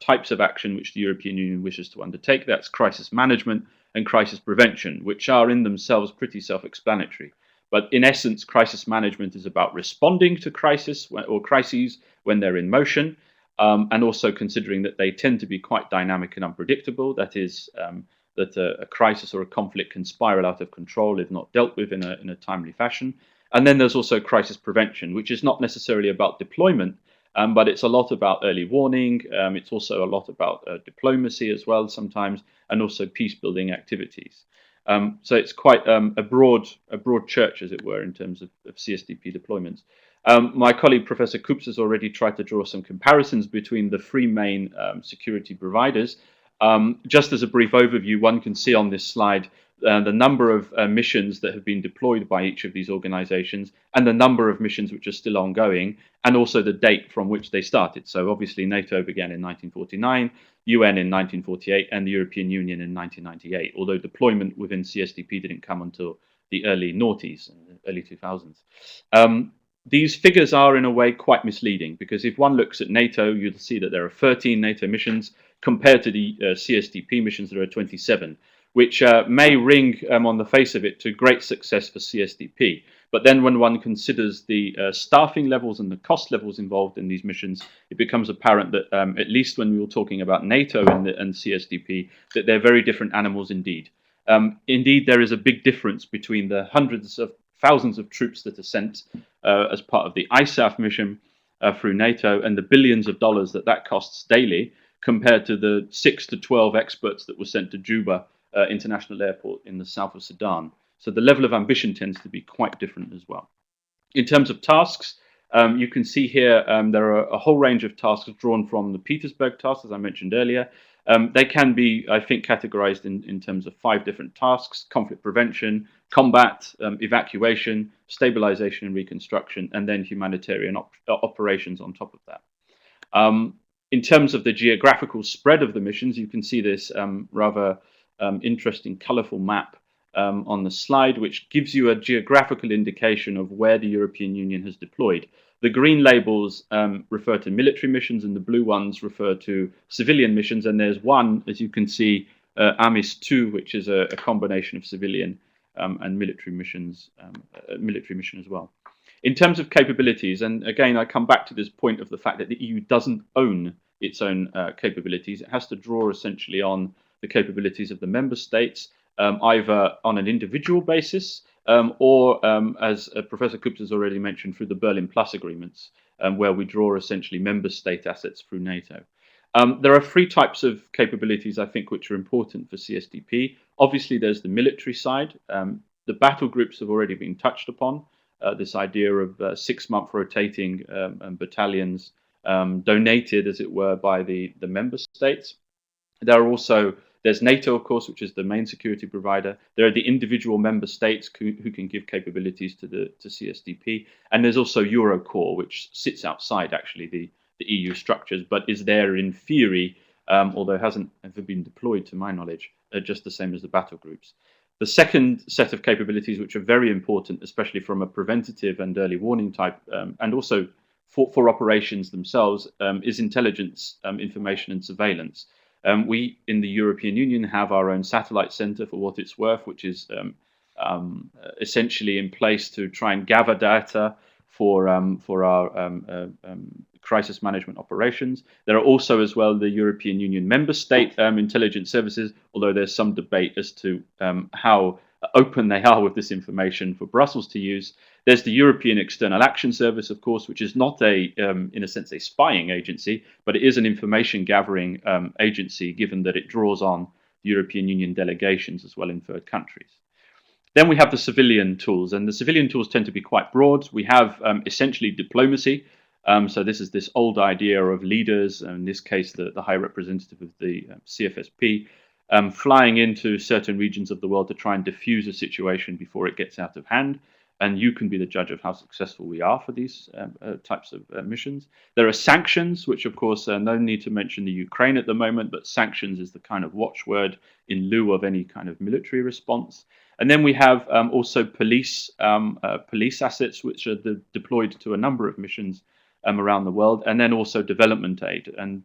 [SPEAKER 3] types of action which the European Union wishes to undertake. That's crisis management and crisis prevention, which are in themselves pretty self-explanatory. But in essence, crisis management is about responding to crises when they're in motion, and also considering that they tend to be quite dynamic and unpredictable. That is, that a crisis or a conflict can spiral out of control if not dealt with in a timely fashion. And then there's also crisis prevention, which is not necessarily about deployment, but it's a lot about early warning. It's also a lot about diplomacy as well sometimes, and also peace building activities. So it's quite a broad church, as it were, in terms of CSDP deployments. My colleague, Professor Koops, has already tried to draw some comparisons between the three main security providers. Just as a brief overview, one can see on this slide the number of missions that have been deployed by each of these organizations and the number of missions which are still ongoing, and also the date from which they started. So obviously NATO began in 1949, UN in 1948, and the European Union in 1998, although deployment within CSDP didn't come until the early noughties, early 2000s. These figures are in a way quite misleading, because if one looks at NATO, you'll see that there are 13 NATO missions compared to the CSDP missions. There are 27, which may ring on the face of it to great success for CSDP. But then when one considers the staffing levels and the cost levels involved in these missions, it becomes apparent that at least when we were talking about NATO and CSDP, that they're very different animals indeed. Indeed, there is a big difference between the hundreds of thousands of troops that are sent as part of the ISAF mission through NATO, and the billions of dollars that costs daily, compared to the 6 to 12 experts that were sent to Juba International Airport in the south of Sudan. So the level of ambition tends to be quite different as well. In terms of tasks, you can see here there are a whole range of tasks drawn from the Petersburg task, as I mentioned earlier. They can be, I think, categorized in terms of 5 different tasks: conflict prevention, combat, evacuation, stabilization and reconstruction, and then humanitarian operations on top of that. In terms of the geographical spread of the missions, you can see this rather interesting, colorful map on the slide, which gives you a geographical indication of where the European Union has deployed. The green labels refer to military missions, and the blue ones refer to civilian missions. And there's one, as you can see, AMIS 2, which is a combination of civilian and military missions, military mission as well. In terms of capabilities, and again, I come back to this point of the fact that the EU doesn't own its own capabilities. It has to draw essentially on the capabilities of the member states, either on an individual basis or, as Professor Koops has already mentioned, through the Berlin Plus agreements, where we draw essentially member state assets through NATO. There are 3 types of capabilities, I think, which are important for CSDP. Obviously, there's the military side. The battle groups have already been touched upon. This idea of 6-month rotating battalions donated, as it were, by the member states. There's NATO, of course, which is the main security provider. There are the individual member states who can give capabilities to CSDP. And there's also Eurocorps, which sits outside, actually, the EU structures, but is there in theory, although hasn't ever been deployed, to my knowledge, just the same as the battle groups. The second set of capabilities, which are very important, especially from a preventative and early warning type, and also for operations themselves, is intelligence, information and surveillance. We in the European Union have our own satellite center, for what it's worth, which is essentially in place to try and gather data for our crisis management operations. There are also as well the European Union member state intelligence services, although there's some debate as to how open they are with this information for Brussels to use. There's the European External Action Service, of course, which is not in a sense, a spying agency, but it is an information gathering agency, given that it draws on European Union delegations as well in third countries. Then we have the civilian tools, and the civilian tools tend to be quite broad. We have essentially diplomacy. So this is this old idea of leaders, in this case, the High Representative of the CFSP, flying into certain regions of the world to try and diffuse a situation before it gets out of hand. And you can be the judge of how successful we are for these types of missions. There are sanctions, which of course, no need to mention the Ukraine at the moment, but sanctions is the kind of watchword in lieu of any kind of military response. And then we have also police assets, which are deployed to a number of missions around the world, and then also development aid. And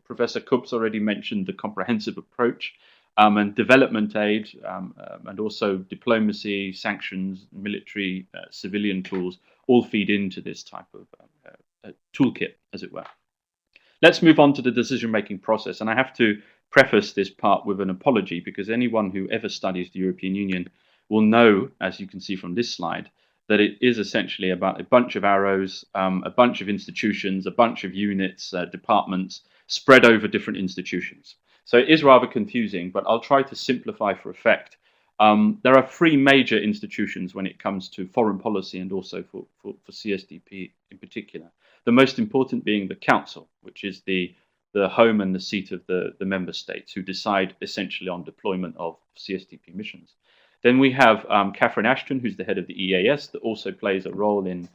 [SPEAKER 3] Professor Kup's already mentioned the comprehensive approach, and development aid, and also diplomacy, sanctions, military, civilian tools, all feed into this type of toolkit, as it were. Let's move on to the decision-making process, and I have to preface this part with an apology, because anyone who ever studies the European Union will know, as you can see from this slide, that it is essentially about a bunch of arrows, a bunch of institutions, a bunch of units, departments, spread over different institutions. So it is rather confusing, but I'll try to simplify for effect. There are three major institutions when it comes to foreign policy and also for CSDP in particular. The most important being the Council, which is the home and the seat of the member states, who decide essentially on deployment of CSDP missions. Then we have Catherine Ashton, who's the head of the EAS, that also plays a role in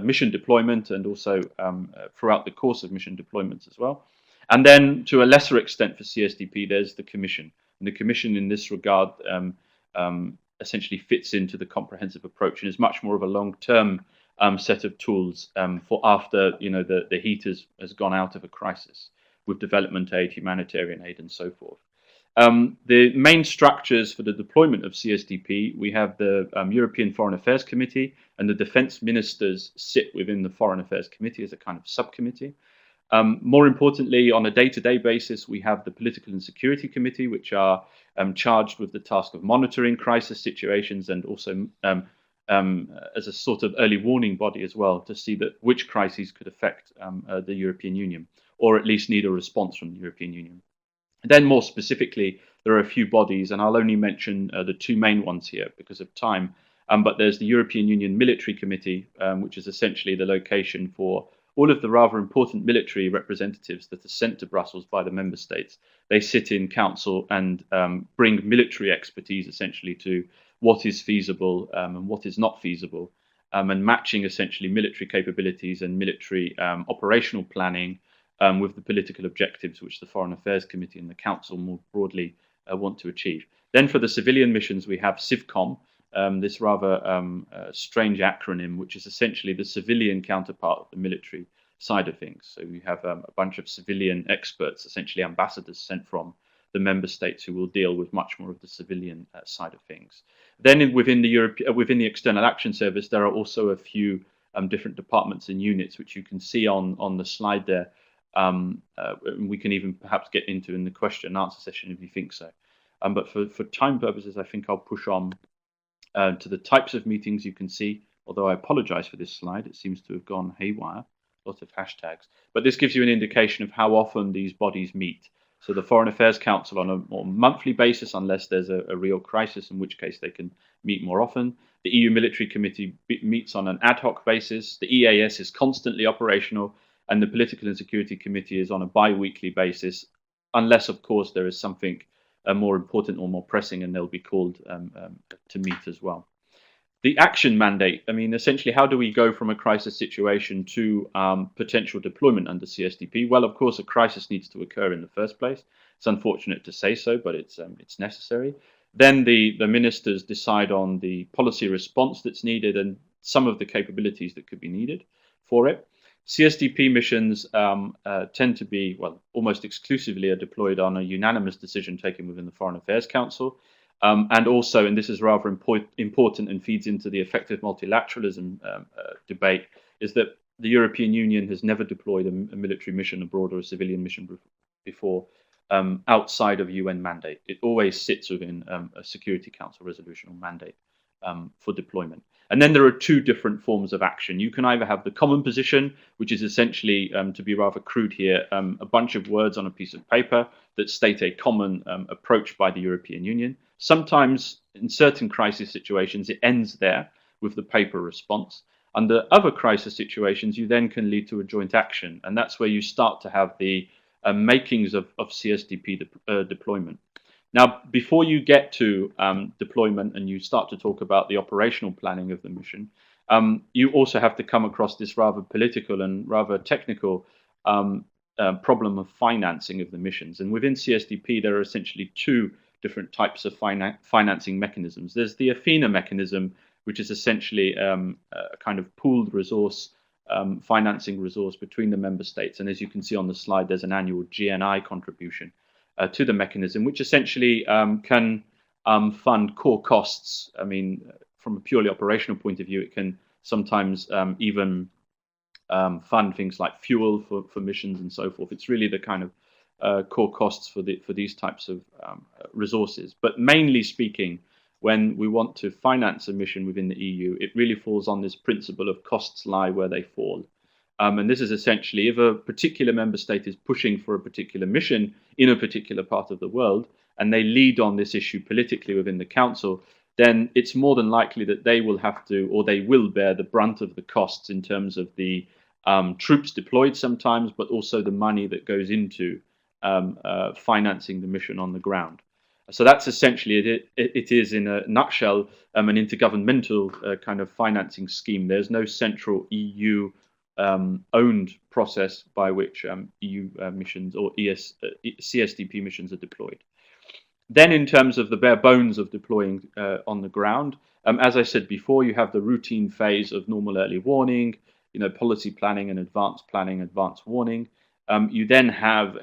[SPEAKER 3] mission deployment and also throughout the course of mission deployments as well. And then to a lesser extent for CSDP, there's the Commission. And the Commission in this regard essentially fits into the comprehensive approach and is much more of a long-term set of tools for after the heat has gone out of a crisis, with development aid, humanitarian aid, and so forth. The main structures for the deployment of CSDP, we have the European Foreign Affairs Committee, and the defense ministers sit within the Foreign Affairs Committee as a kind of subcommittee. More importantly, on a day-to-day basis, we have the Political and Security Committee, which are charged with the task of monitoring crisis situations and also as a sort of early warning body as well, to see that which crises could affect the European Union, or at least need a response from the European Union. Then more specifically, there are a few bodies, and I'll only mention the two main ones here because of time, but there's the European Union Military Committee, which is essentially the location for all of the rather important military representatives that are sent to Brussels by the member states. They sit in council and bring military expertise essentially to what is feasible and what is not feasible, and matching essentially military capabilities and military operational planning with the political objectives which the Foreign Affairs Committee and the Council more broadly want to achieve. Then for the civilian missions, we have CivCom, this rather strange acronym, which is essentially the civilian counterpart of the military side of things. So we have a bunch of civilian experts, essentially ambassadors sent from the member states, who will deal with much more of the civilian side of things. Then within the External Action Service, there are also a few different departments and units, which you can see on the slide there. We can even perhaps get into in the question and answer session if you think so. But for time purposes, I think I'll push on to the types of meetings you can see, although I apologize for this slide. It seems to have gone haywire, lots of hashtags. But this gives you an indication of how often these bodies meet. So the Foreign Affairs Council on a more monthly basis, unless there's a real crisis, in which case they can meet more often. The EU Military Committee meets on an ad hoc basis. The EAS is constantly operational, and the Political and Security Committee is on a bi-weekly basis, unless, of course, there is something more important or more pressing, and they'll be called to meet as well. The action mandate, I mean, essentially, how do we go from a crisis situation to potential deployment under CSDP? Well, of course, a crisis needs to occur in the first place. It's unfortunate to say so, but it's necessary. Then the ministers decide on the policy response that's needed and some of the capabilities that could be needed for it. CSDP missions tend to be, well, almost exclusively are deployed on a unanimous decision taken within the Foreign Affairs Council. And also, and this is rather important and feeds into the effective multilateralism debate, is that the European Union has never deployed a military mission abroad or a civilian mission before outside of UN mandate. It always sits within a Security Council resolution or mandate for deployment. And then there are two different forms of action. You can either have the common position, which is essentially, to be rather crude here, a bunch of words on a piece of paper that state a common approach by the European Union. Sometimes, in certain crisis situations, it ends there with the paper response. Under other crisis situations, you then can lead to a joint action, and that's where you start to have the makings of CSDP deployment. Now, before you get to deployment and you start to talk about the operational planning of the mission, you also have to come across this rather political and rather technical problem of financing of the missions. And within CSDP, there are essentially two different types of financing mechanisms. There's the Athena mechanism, which is essentially a kind of pooled resource, financing resource between the member states. And as you can see on the slide, there's an annual GNI contribution to the mechanism, which essentially can fund core costs. I mean, from a purely operational point of view, it can sometimes even fund things like fuel for missions and so forth. It's really the kind of core costs for these types of resources. But mainly speaking, when we want to finance a mission within the EU, it really falls on this principle of costs lie where they fall. And this is essentially, if a particular member state is pushing for a particular mission in a particular part of the world, and they lead on this issue politically within the Council, then it's more than likely that they will have to, or they will bear the brunt of the costs in terms of the troops deployed sometimes, but also the money that goes into financing the mission on the ground. So that's essentially it. It is, in a nutshell, an intergovernmental kind of financing scheme. There's no central EU owned process by which EU missions or CSDP missions are deployed. Then, in terms of the bare bones of deploying on the ground, as I said before, you have the routine phase of normal early warning, policy planning and advanced warning. You then have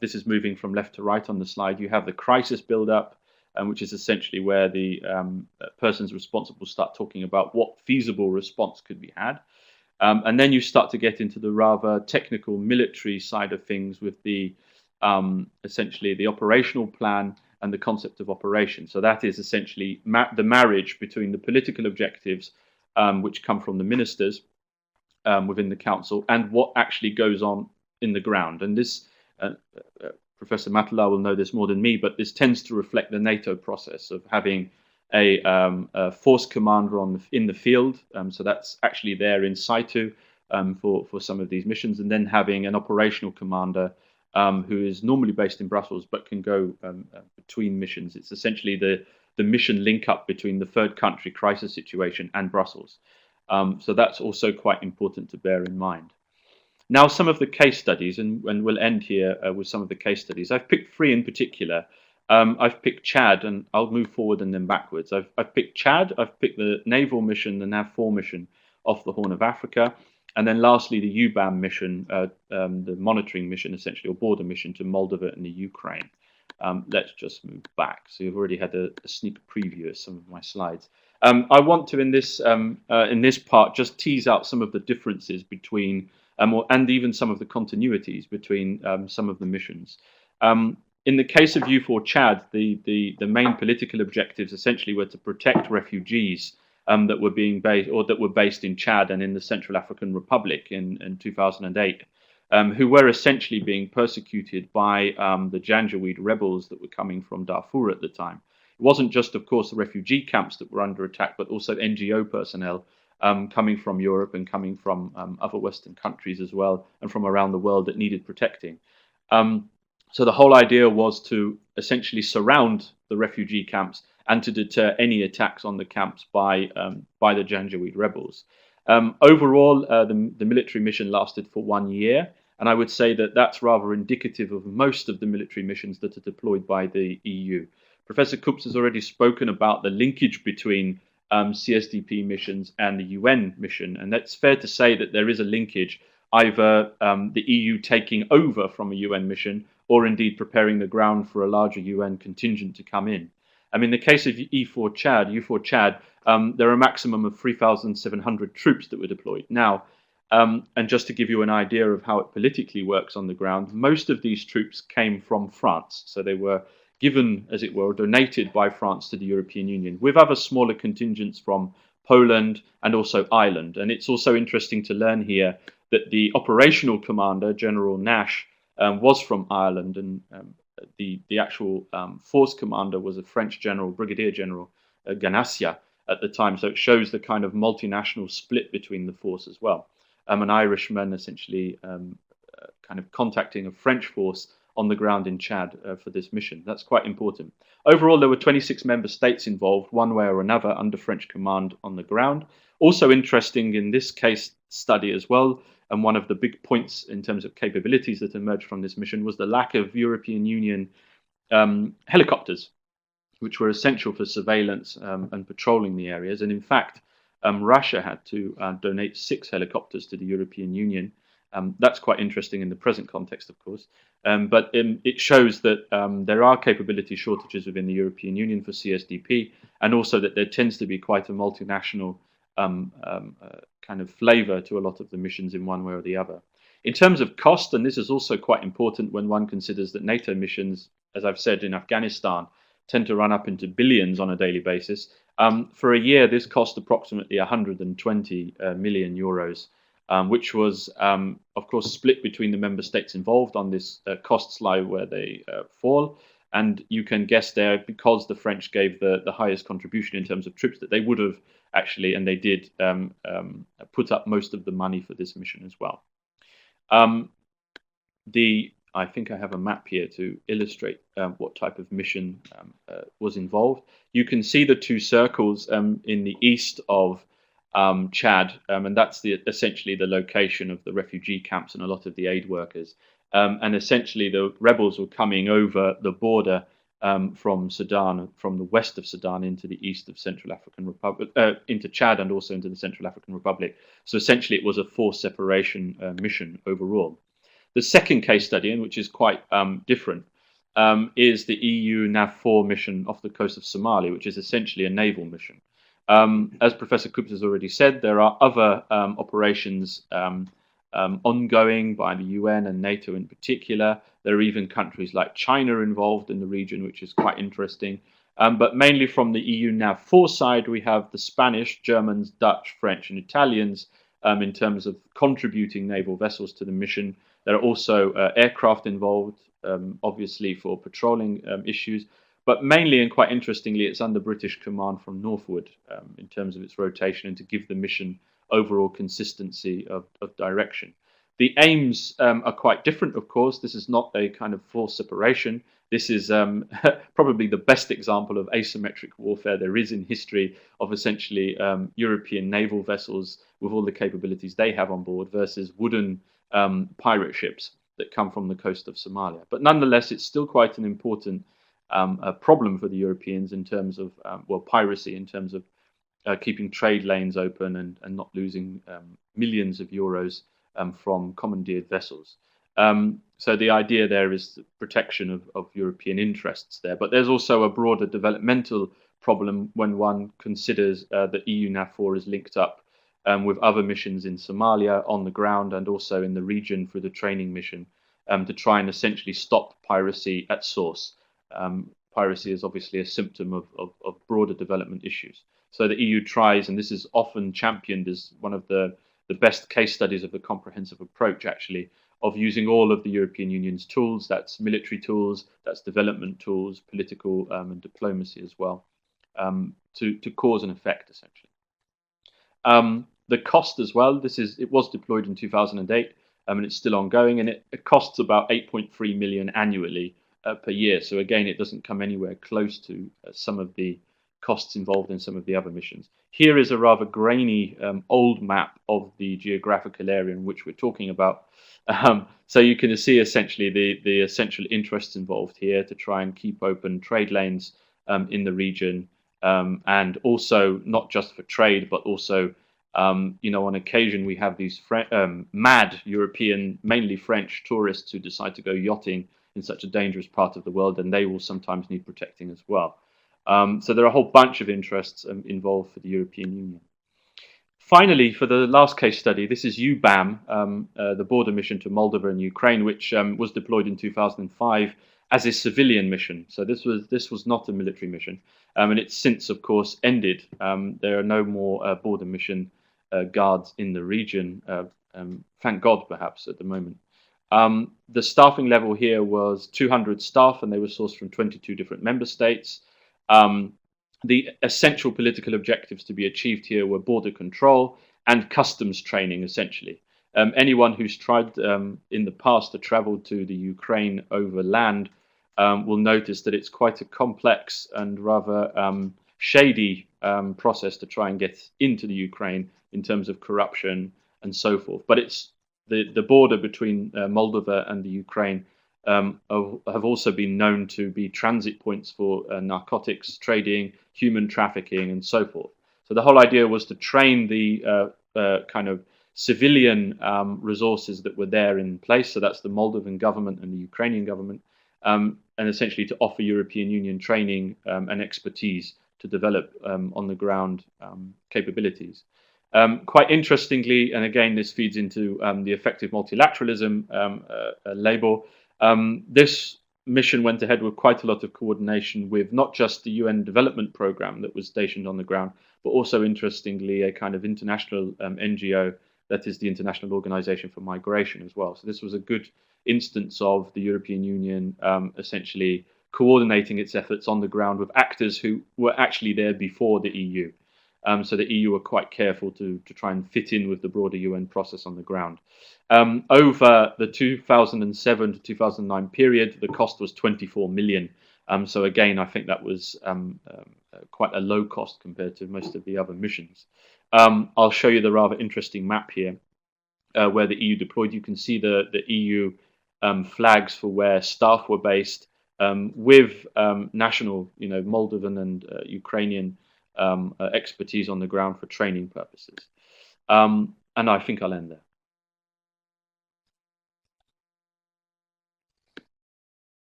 [SPEAKER 3] this is moving from left to right on the slide, you have the crisis build-up, which is essentially where the persons responsible start talking about what feasible response could be had. And then you start to get into the rather technical military side of things with the essentially the operational plan and the concept of operation. So that is essentially the marriage between the political objectives, which come from the ministers within the council, and what actually goes on in the ground. And this, Professor Matala will know this more than me, but this tends to reflect the NATO process of having a force commander in the field. So that's actually there in situ for some of these missions, and then having an operational commander who is normally based in Brussels but can go between missions. It's essentially the mission link up between the third country crisis situation and Brussels. So that's also quite important to bear in mind. Now, some of the case studies, and we'll end here with some of the case studies. I've picked three in particular. I've picked Chad, and I'll move forward and then backwards. I've picked Chad, I've picked the naval mission, the NAV4 mission off the Horn of Africa, and then lastly the UBAM mission, the monitoring mission essentially, or border mission to Moldova and the Ukraine. Let's just move back. So you've already had a sneak preview of some of my slides. I want to, in this part, just tease out some of the differences between, and even some of the continuities between some of the missions. In the case of U4 Chad, the main political objectives essentially were to protect refugees that were based in Chad and in the Central African Republic in 2008, who were essentially being persecuted by the Janjaweed rebels that were coming from Darfur at the time. It wasn't just, of course, the refugee camps that were under attack, but also NGO personnel coming from Europe and coming from other Western countries as well, and from around the world that needed protecting. So the whole idea was to essentially surround the refugee camps and to deter any attacks on the camps by the Janjaweed rebels. Overall, the military mission lasted for 1 year, and I would say that that's rather indicative of most of the military missions that are deployed by the EU. Professor Koops has already spoken about the linkage between CSDP missions and the UN mission, and it's fair to say that there is a linkage, either the EU taking over from a UN mission, or indeed preparing the ground for a larger UN contingent to come in. I mean, in the case of U4 Chad, there are a maximum of 3,700 troops that were deployed. Now, And just to give you an idea of how it politically works on the ground, most of these troops came from France. So they were given, as it were, donated by France to the European Union, with other smaller contingents from Poland and also Ireland. And it's also interesting to learn here that the operational commander, General Nash, was from Ireland, and the actual force commander was a French general, Brigadier General Ganassia at the time. So it shows the kind of multinational split between the force as well. An Irishman essentially kind of contacting a French force on the ground in Chad for this mission. That's quite important. Overall, there were 26 member states involved, one way or another, under French command on the ground. Also interesting in this case study as well, and one of the big points in terms of capabilities that emerged from this mission was the lack of European Union helicopters, which were essential for surveillance and patrolling the areas. And in fact, Russia had to donate 6 helicopters to the European Union. That's quite interesting in the present context, of course. But it shows that there are capability shortages within the European Union for CSDP, and also that there tends to be quite a multinational kind of flavor to a lot of the missions in one way or the other. In terms of cost, and this is also quite important when one considers that NATO missions, as I've said, in Afghanistan, tend to run up into billions on a daily basis. For a year, this cost approximately 120 million euros, which was, of course, split between the member states involved on this cost slide where they fall. And you can guess there, because the French gave the highest contribution in terms of troops, that they would have actually, and they did, put up most of the money for this mission as well. I think I have a map here to illustrate what type of mission was involved. You can see the 2 circles in the east of Chad, and that's essentially the location of the refugee camps and a lot of the aid workers. And essentially, the rebels were coming over the border from Sudan, from the west of Sudan into the east of Central African Republic, into Chad and also into the Central African Republic. So essentially, it was a forced separation mission overall. The second case study, and which is quite different, is the EU NAV4 mission off the coast of Somalia, which is essentially a naval mission. As Professor Coops has already said, there are other operations ongoing by the UN and NATO in particular. There are even countries like China involved in the region, which is quite interesting. But mainly from the EU NAV4 side, we have the Spanish, Germans, Dutch, French, and Italians in terms of contributing naval vessels to the mission. There are also aircraft involved, obviously for patrolling issues, but mainly and quite interestingly, it's under British command from northward in terms of its rotation and to give the mission overall consistency of direction. The aims are quite different, of course. This is not a kind of forced separation. This is probably the best example of asymmetric warfare there is in history, of essentially European naval vessels with all the capabilities they have on board versus wooden pirate ships that come from the coast of Somalia. But nonetheless, it's still quite an important problem for the Europeans in terms of, piracy, in terms of keeping trade lanes open and not losing millions of euros from commandeered vessels. So the idea there is the protection of European interests there. But there's also a broader developmental problem when one considers that EU NAV4 is linked up with other missions in Somalia on the ground and also in the region through the training mission to try and essentially stop piracy at source. Piracy is obviously a symptom of broader development issues. So the EU tries, and this is often championed as one of the best case studies of the comprehensive approach, actually, of using all of the European Union's tools. That's military tools, that's development tools, political and diplomacy as well, to cause and effect, essentially. The cost as well, it was deployed in 2008, and it's still ongoing, and it costs about 8.3 million annually per year. So again, it doesn't come anywhere close to some of the costs involved in some of the other missions. Here is a rather grainy old map of the geographical area in which we're talking about. So you can see essentially the essential interests involved here to try and keep open trade lanes in the region, and also not just for trade, but also on occasion we have these mad European, mainly French tourists who decide to go yachting in such a dangerous part of the world, and they will sometimes need protecting as well. So there are a whole bunch of interests involved for the European Union. Finally, for the last case study, this is UBAM, the border mission to Moldova and Ukraine, which was deployed in 2005 as a civilian mission. So this was not a military mission, and it's since, of course, ended. There are no more border mission guards in the region. Thank God, perhaps at the moment. The staffing level here was 200 staff, and they were sourced from 22 different member states. The essential political objectives to be achieved here were border control and customs training, essentially. Anyone who's tried in the past to travel to the Ukraine over land will notice that it's quite a complex and rather shady process to try and get into the Ukraine in terms of corruption and so forth. But it's the border between Moldova and the Ukraine have also been known to be transit points for narcotics trading, human trafficking, and so forth. So the whole idea was to train the kind of civilian resources that were there in place. So that's the Moldovan government and the Ukrainian government, and essentially to offer European Union training and expertise to develop on the ground capabilities. Quite interestingly, and again, this feeds into the effective multilateralism label. This mission went ahead with quite a lot of coordination with not just the UN Development Programme that was stationed on the ground, but also, interestingly, a kind of international NGO that is the International Organization for Migration as well. So this was a good instance of the European Union essentially coordinating its efforts on the ground with actors who were actually there before the EU. So the EU were quite careful to try and fit in with the broader UN process on the ground. Over the 2007 to 2009 period, the cost was 24 million. So again, I think that was quite a low cost compared to most of the other missions. I'll show you the rather interesting map here where the EU deployed. You can see the EU flags for where staff were based with national, Moldovan and Ukrainian expertise on the ground for training purposes. And I think I'll end there.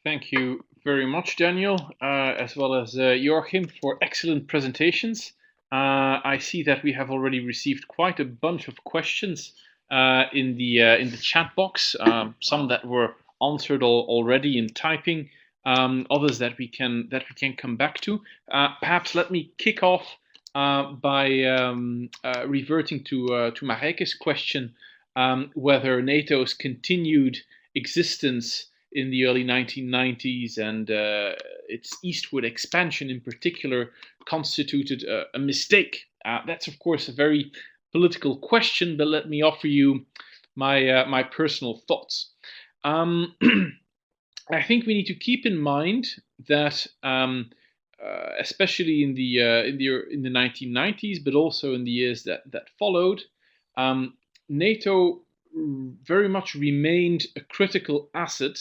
[SPEAKER 1] Thank you very much, Daniel, as well as Joachim, for excellent presentations. I see that we have already received quite a bunch of questions in the chat box. Some that were answered already in typing, others that we can come back to. Perhaps let me kick off by reverting to Marijke's question, whether NATO's continued existence in the early 1990s and its eastward expansion in particular constituted a mistake. That's of course a very political question, but let me offer you my personal thoughts. I think we need to keep in mind that especially in the 1990s, but also in the years that followed, NATO very much remained a critical asset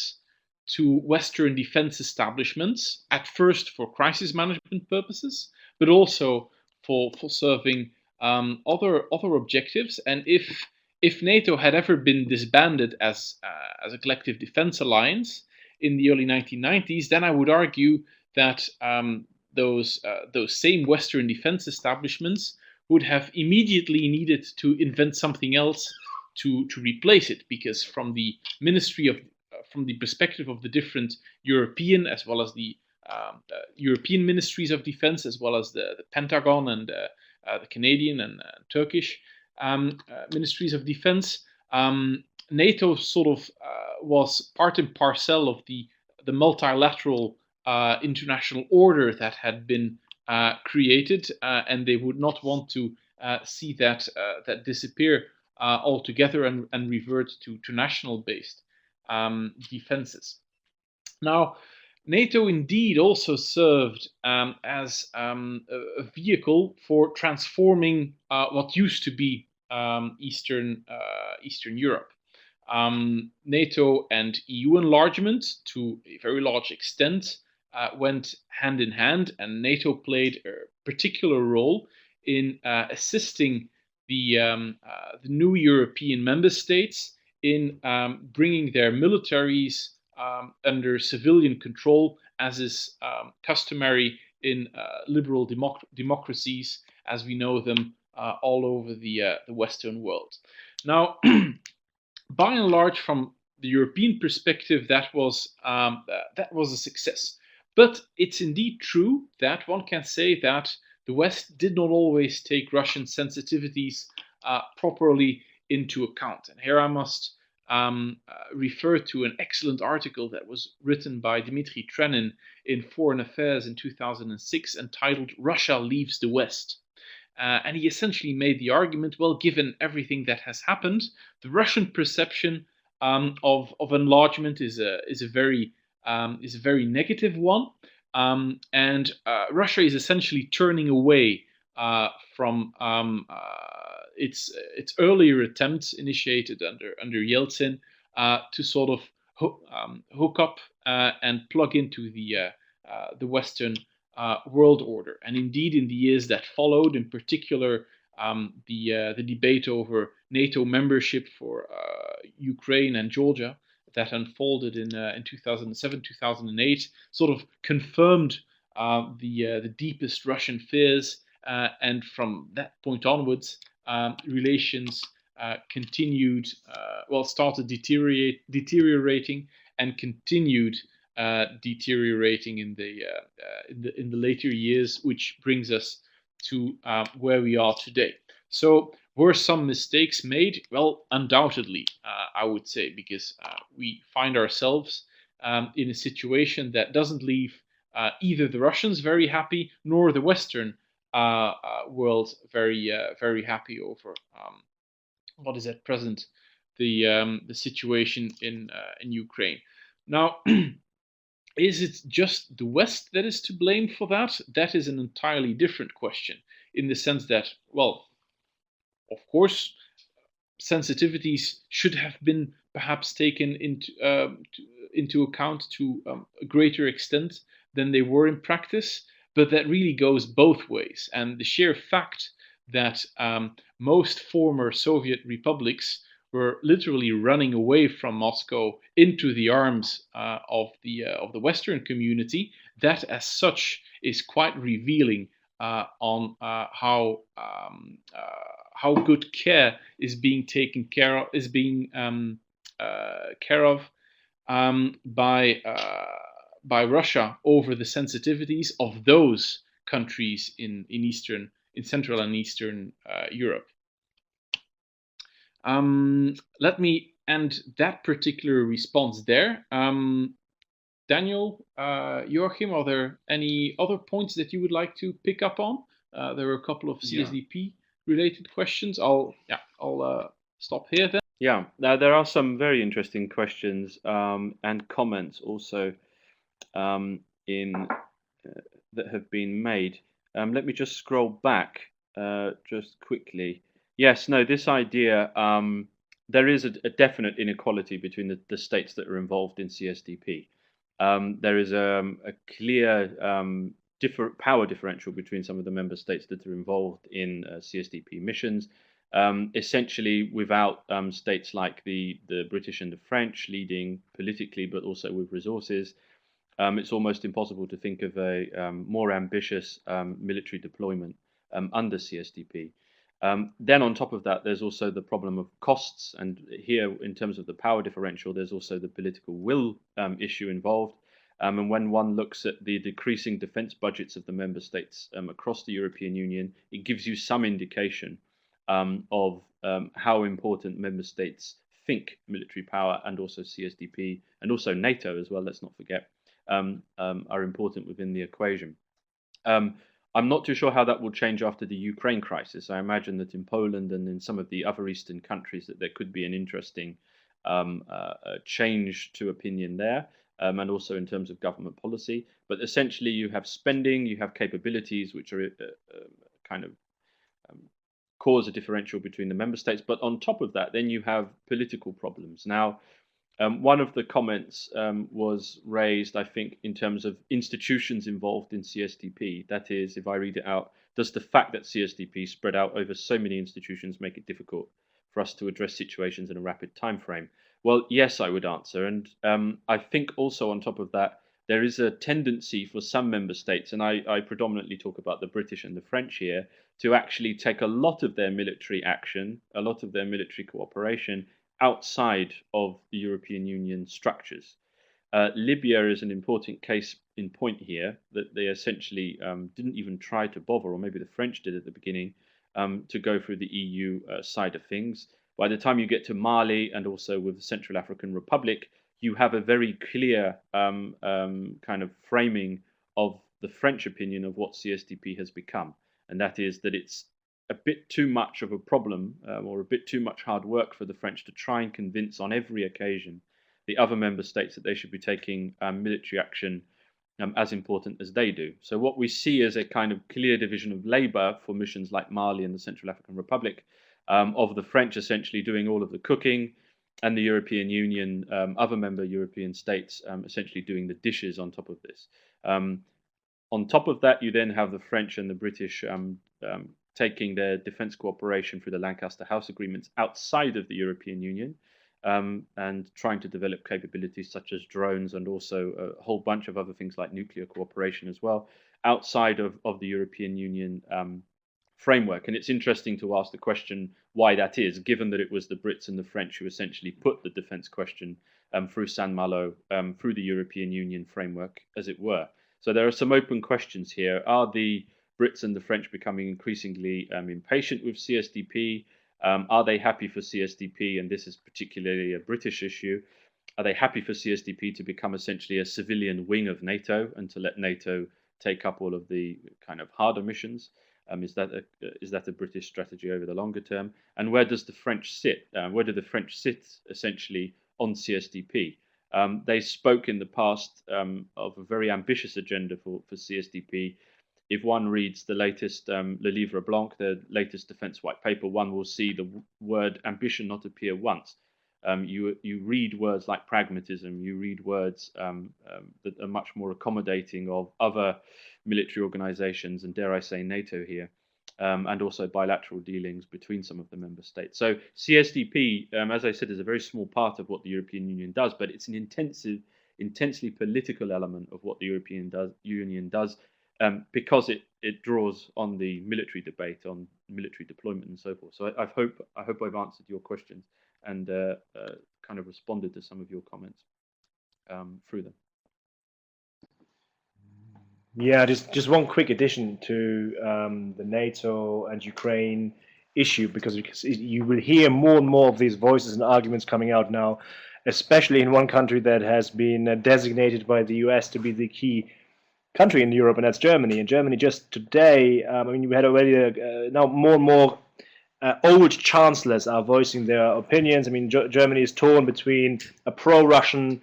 [SPEAKER 1] to Western defense establishments, at first for crisis management purposes, but also for serving other objectives. And if NATO had ever been disbanded as a collective defense alliance in the early 1990s, then I would argue that those same Western defense establishments would have immediately needed to invent something else to replace it, because from the from the perspective of the different European as well as the European ministries of defense, as well as the Pentagon and the Canadian and Turkish ministries of defense, NATO sort of was part and parcel of the multilateral international order that had been created, and they would not want to see that disappear altogether and revert to national-based defenses. Now, NATO indeed also served as a vehicle for transforming what used to be Eastern Europe. NATO and EU enlargement, to a very large extent, went hand in hand, and NATO played a particular role in assisting the new European member states in bringing their militaries under civilian control, as is customary in liberal democracies as we know them all over the Western world. Now, by and large, from the European perspective, that was a success. But it's indeed true that one can say that the West did not always take Russian sensitivities properly into account. And here I must refer to an excellent article that was written by Dmitry Trenin in Foreign Affairs in 2006 entitled Russia Leaves the West. And he essentially made the argument, well, given everything that has happened, the Russian perception of enlargement is a very negative one, and Russia is essentially turning away from its earlier attempts initiated under Yeltsin to sort of hook up and plug into the Western world order. And indeed, in the years that followed, in particular, the debate over NATO membership for Ukraine and Georgia that unfolded in 2007, 2008, sort of confirmed the deepest Russian fears, and from that point onwards, relations continued, started deteriorating and continued deteriorating in the later years, which brings us to where we are today. So, were some mistakes made? Well, undoubtedly, I would say, because we find ourselves in a situation that doesn't leave either the Russians very happy nor the Western world very happy over what is at present the situation in Ukraine. Now, is it just the West that is to blame for that? That is an entirely different question, in the sense that, well, of course, sensitivities should have been perhaps taken into account to a greater extent than they were in practice, but that really goes both ways. And the sheer fact that most former Soviet republics were literally running away from Moscow into the arms of the Western community, that as such is quite revealing on how good care is being taken care of, by Russia over the sensitivities of those countries in Central and Eastern Europe. Let me end that particular response there. Daniel, Joachim, are there any other points that you would like to pick up on? There were a couple of CSDP related questions. I'll stop here then.
[SPEAKER 3] Yeah, now there are some very interesting questions and comments also in that have been made. Let me just scroll back just quickly. Yes, no, this idea, there is a definite inequality between the states that are involved in CSDP. There is a clear power differential between some of the member states that are involved in CSDP missions. Essentially, without states like the British and the French leading politically, but also with resources, it's almost impossible to think of a more ambitious military deployment under CSDP. Then on top of that, there's also the problem of costs. And here, in terms of the power differential, there's also the political will issue involved. And when one looks at the decreasing defense budgets of the member states across the European Union, it gives you some indication of how important member states think military power and also CSDP and also NATO as well, let's not forget, are important within the equation. I'm not too sure how that will change after the Ukraine crisis. I imagine that in Poland and in some of the other Eastern countries that there could be an interesting change to opinion there, and also in terms of government policy. But essentially you have spending, you have capabilities which are kind of cause a differential between the member states. But on top of that, then you have political problems. Now, one of the comments was raised, I think, in terms of institutions involved in CSDP. That is, if I read it out, does the fact that CSDP spread out over so many institutions make it difficult for us to address situations in a rapid time frame? Well, yes, I would answer. And I think also on top of that, there is a tendency for some member states, and I predominantly talk about the British and the French here, to actually take a lot of their military action, a lot of their military cooperation outside of the European Union structures. Libya is an important case in point here, that they essentially didn't even try to bother, or maybe the French did at the beginning, to go through the EU side of things. By the time you get to Mali and also with the Central African Republic, you have a very clear kind of framing of the French opinion of what CSDP has become. And that is that it's a bit too much of a problem or a bit too much hard work for the French to try and convince on every occasion the other member states that they should be taking military action as important as they do. So what we see is a kind of clear division of labour for missions like Mali and the Central African Republic, of the French essentially doing all of the cooking, and the European Union, other member European states, essentially doing the dishes on top of this. On top of that, you then have the French and the British taking their defence cooperation through the Lancaster House agreements outside of the European Union, and trying to develop capabilities such as drones and also a whole bunch of other things like nuclear cooperation as well, outside of the European Union framework. And it's interesting to ask the question why that is, given that it was the Brits and the French who essentially put the defence question through Saint-Malo, through the European Union framework, as it were. So there are some open questions here. Are the Brits and the French becoming increasingly impatient with CSDP? Are they happy for CSDP, and this is particularly a British issue, are they happy for CSDP to become essentially a civilian wing of NATO and to let NATO take up all of the kind of harder missions? Is that a British strategy over the longer term? And where does the French sit? Where do the French sit essentially on CSDP? They spoke in the past of a very ambitious agenda for CSDP. If one reads the latest Le Livre Blanc, the latest defence white paper, one will see the word ambition not appear once. You read words like pragmatism, you read words that are much more accommodating of other military organizations, and dare I say NATO here, and also bilateral dealings between some of the member states. So CSDP, as I said, is a very small part of what the European Union does, but it's an intensely political element of what the European Union does, because it draws on the military debate, on military deployment and so forth. So I hope I've answered your questions and kind of responded to some of your comments through them.
[SPEAKER 2] Yeah, just one quick addition to the NATO and Ukraine issue, because you will hear more and more of these voices and arguments coming out now, especially in one country that has been designated by the US to be the key country in Europe, and that's Germany. And Germany just today, I mean, we had already now more and more old chancellors are voicing their opinions. I mean, Germany is torn between a pro-Russian,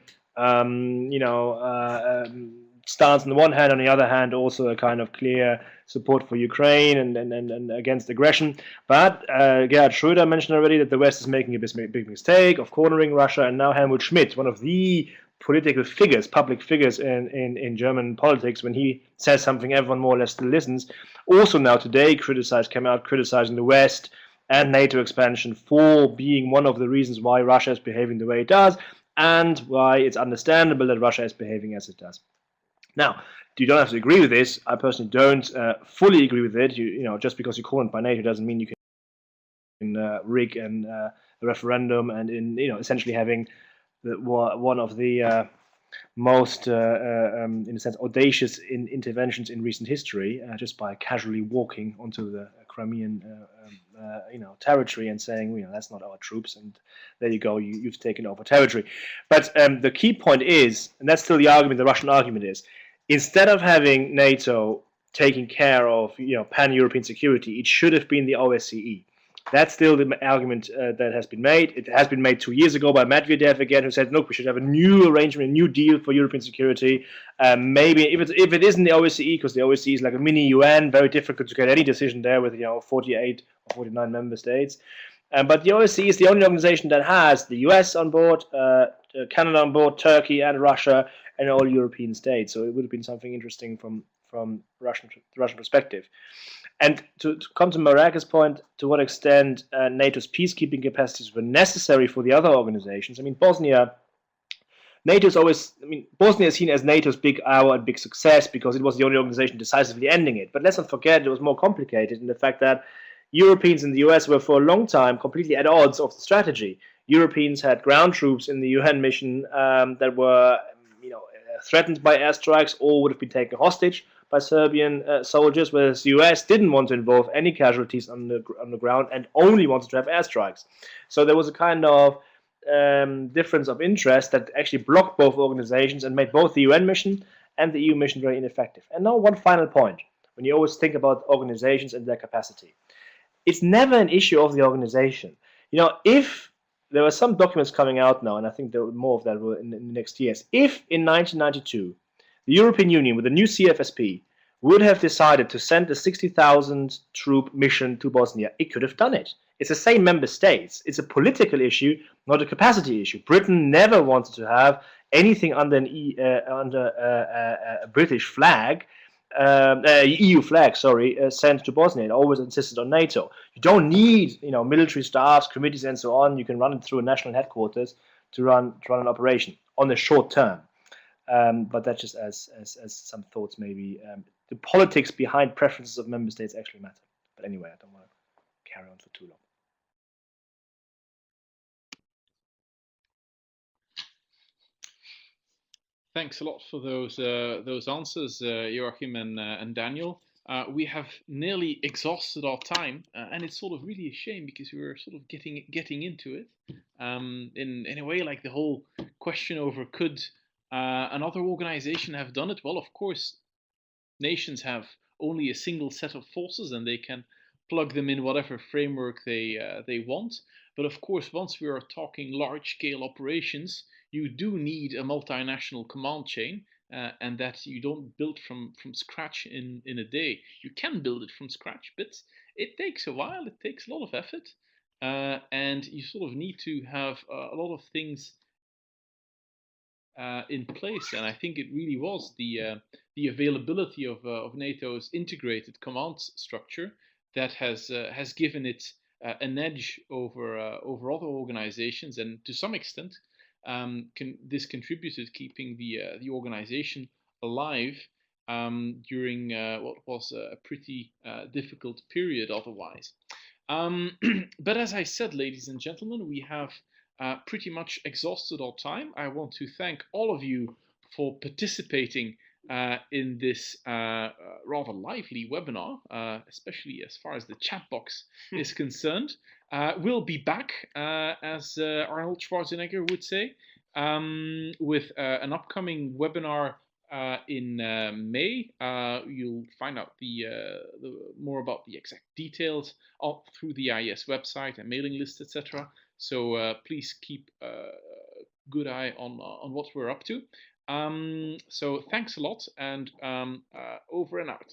[SPEAKER 2] stance on the one hand, on the other hand, also a kind of clear support for Ukraine and against aggression. But Gerhard Schröder mentioned already that the West is making a big mistake of cornering Russia, and now Helmut Schmidt, one of the political figures, public figures in German politics, when he says something, everyone more or less still listens. Also now today came out criticizing the West and NATO expansion for being one of the reasons why Russia is behaving the way it does, and why it's understandable that Russia is behaving as it does. Now, you don't have to agree with this. I personally don't fully agree with it. Just because you call it by NATO doesn't mean you can rig a referendum and essentially having one of the most, in a sense, audacious interventions in recent history, just by casually walking onto the Crimean, territory and saying, that's not our troops, and there you go, you've taken over territory. But the key point is, and that's still the argument, the Russian argument is, instead of having NATO taking care of pan-European security, it should have been the OSCE. That's still the argument that has been made. It has been made 2 years ago by Medvedev again, who said, look, we should have a new arrangement, a new deal for European security. Maybe if it isn't the OSCE, because the OSCE is like a mini UN, very difficult to get any decision there with 48 or 49 member states. But the OSCE is the only organization that has the US on board, Canada on board, Turkey and Russia, and all European states. So it would have been something interesting from the Russian perspective. And to come to Maraga's point, to what extent NATO's peacekeeping capacities were necessary for the other organizations. I mean, Bosnia NATO's always, I mean, Bosnia is seen as NATO's big hour and big success because it was the only organization decisively ending it. But let's not forget it was more complicated in the fact that Europeans in the US were for a long time completely at odds of the strategy. Europeans had ground troops in the UN mission that were, threatened by airstrikes or would have been taken hostage by Serbian soldiers, whereas the US didn't want to involve any casualties on the ground and only wanted to have airstrikes. So there was a kind of difference of interest that actually blocked both organizations and made both the UN mission and the EU mission very ineffective. And now one final point, when you always think about organizations and their capacity. It's never an issue of the organization. If there are some documents coming out now, and I think there will be more of that in the next years, if in 1992 the European Union with the new CFSP would have decided to send a 60,000 troop mission to Bosnia, it could have done it. It's the same member states. It's a political issue, not a capacity issue. Britain never wanted to have anything under a British flag, EU flag, sent to Bosnia. It always insisted on NATO. You don't need, military staffs, committees, and so on. You can run it through a national headquarters to run an operation on the short term. But that's just as some thoughts maybe. The politics behind preferences of member states actually matter. But anyway, I don't want to carry on for too long.
[SPEAKER 1] Thanks a lot for those answers, Joachim and Daniel. We have nearly exhausted our time, and it's sort of really a shame because we were sort of getting into it. In a way, like the whole question over could another organization have done it? Well, of course, nations have only a single set of forces, and they can plug them in whatever framework they want. But of course, once we are talking large-scale operations, you do need a multinational command chain, and that you don't build from scratch in a day. You can build it from scratch, but it takes a while. It takes a lot of effort, and you sort of need to have a lot of things in place. And I think it really was the availability of NATO's integrated command structure that has given it an edge over other organizations, and to some extent, this contributed keeping the organization alive during what was a pretty difficult period otherwise. But as I said, ladies and gentlemen, we have pretty much exhausted our time. I want to thank all of you for participating in this rather lively webinar, especially as far as the chat box is concerned. We'll be back, as Arnold Schwarzenegger would say, with an upcoming webinar in May. You'll find out the more about the exact details through the IES website and mailing list, etc. So please keep a good eye on what we're up to. So thanks a lot, and over and out.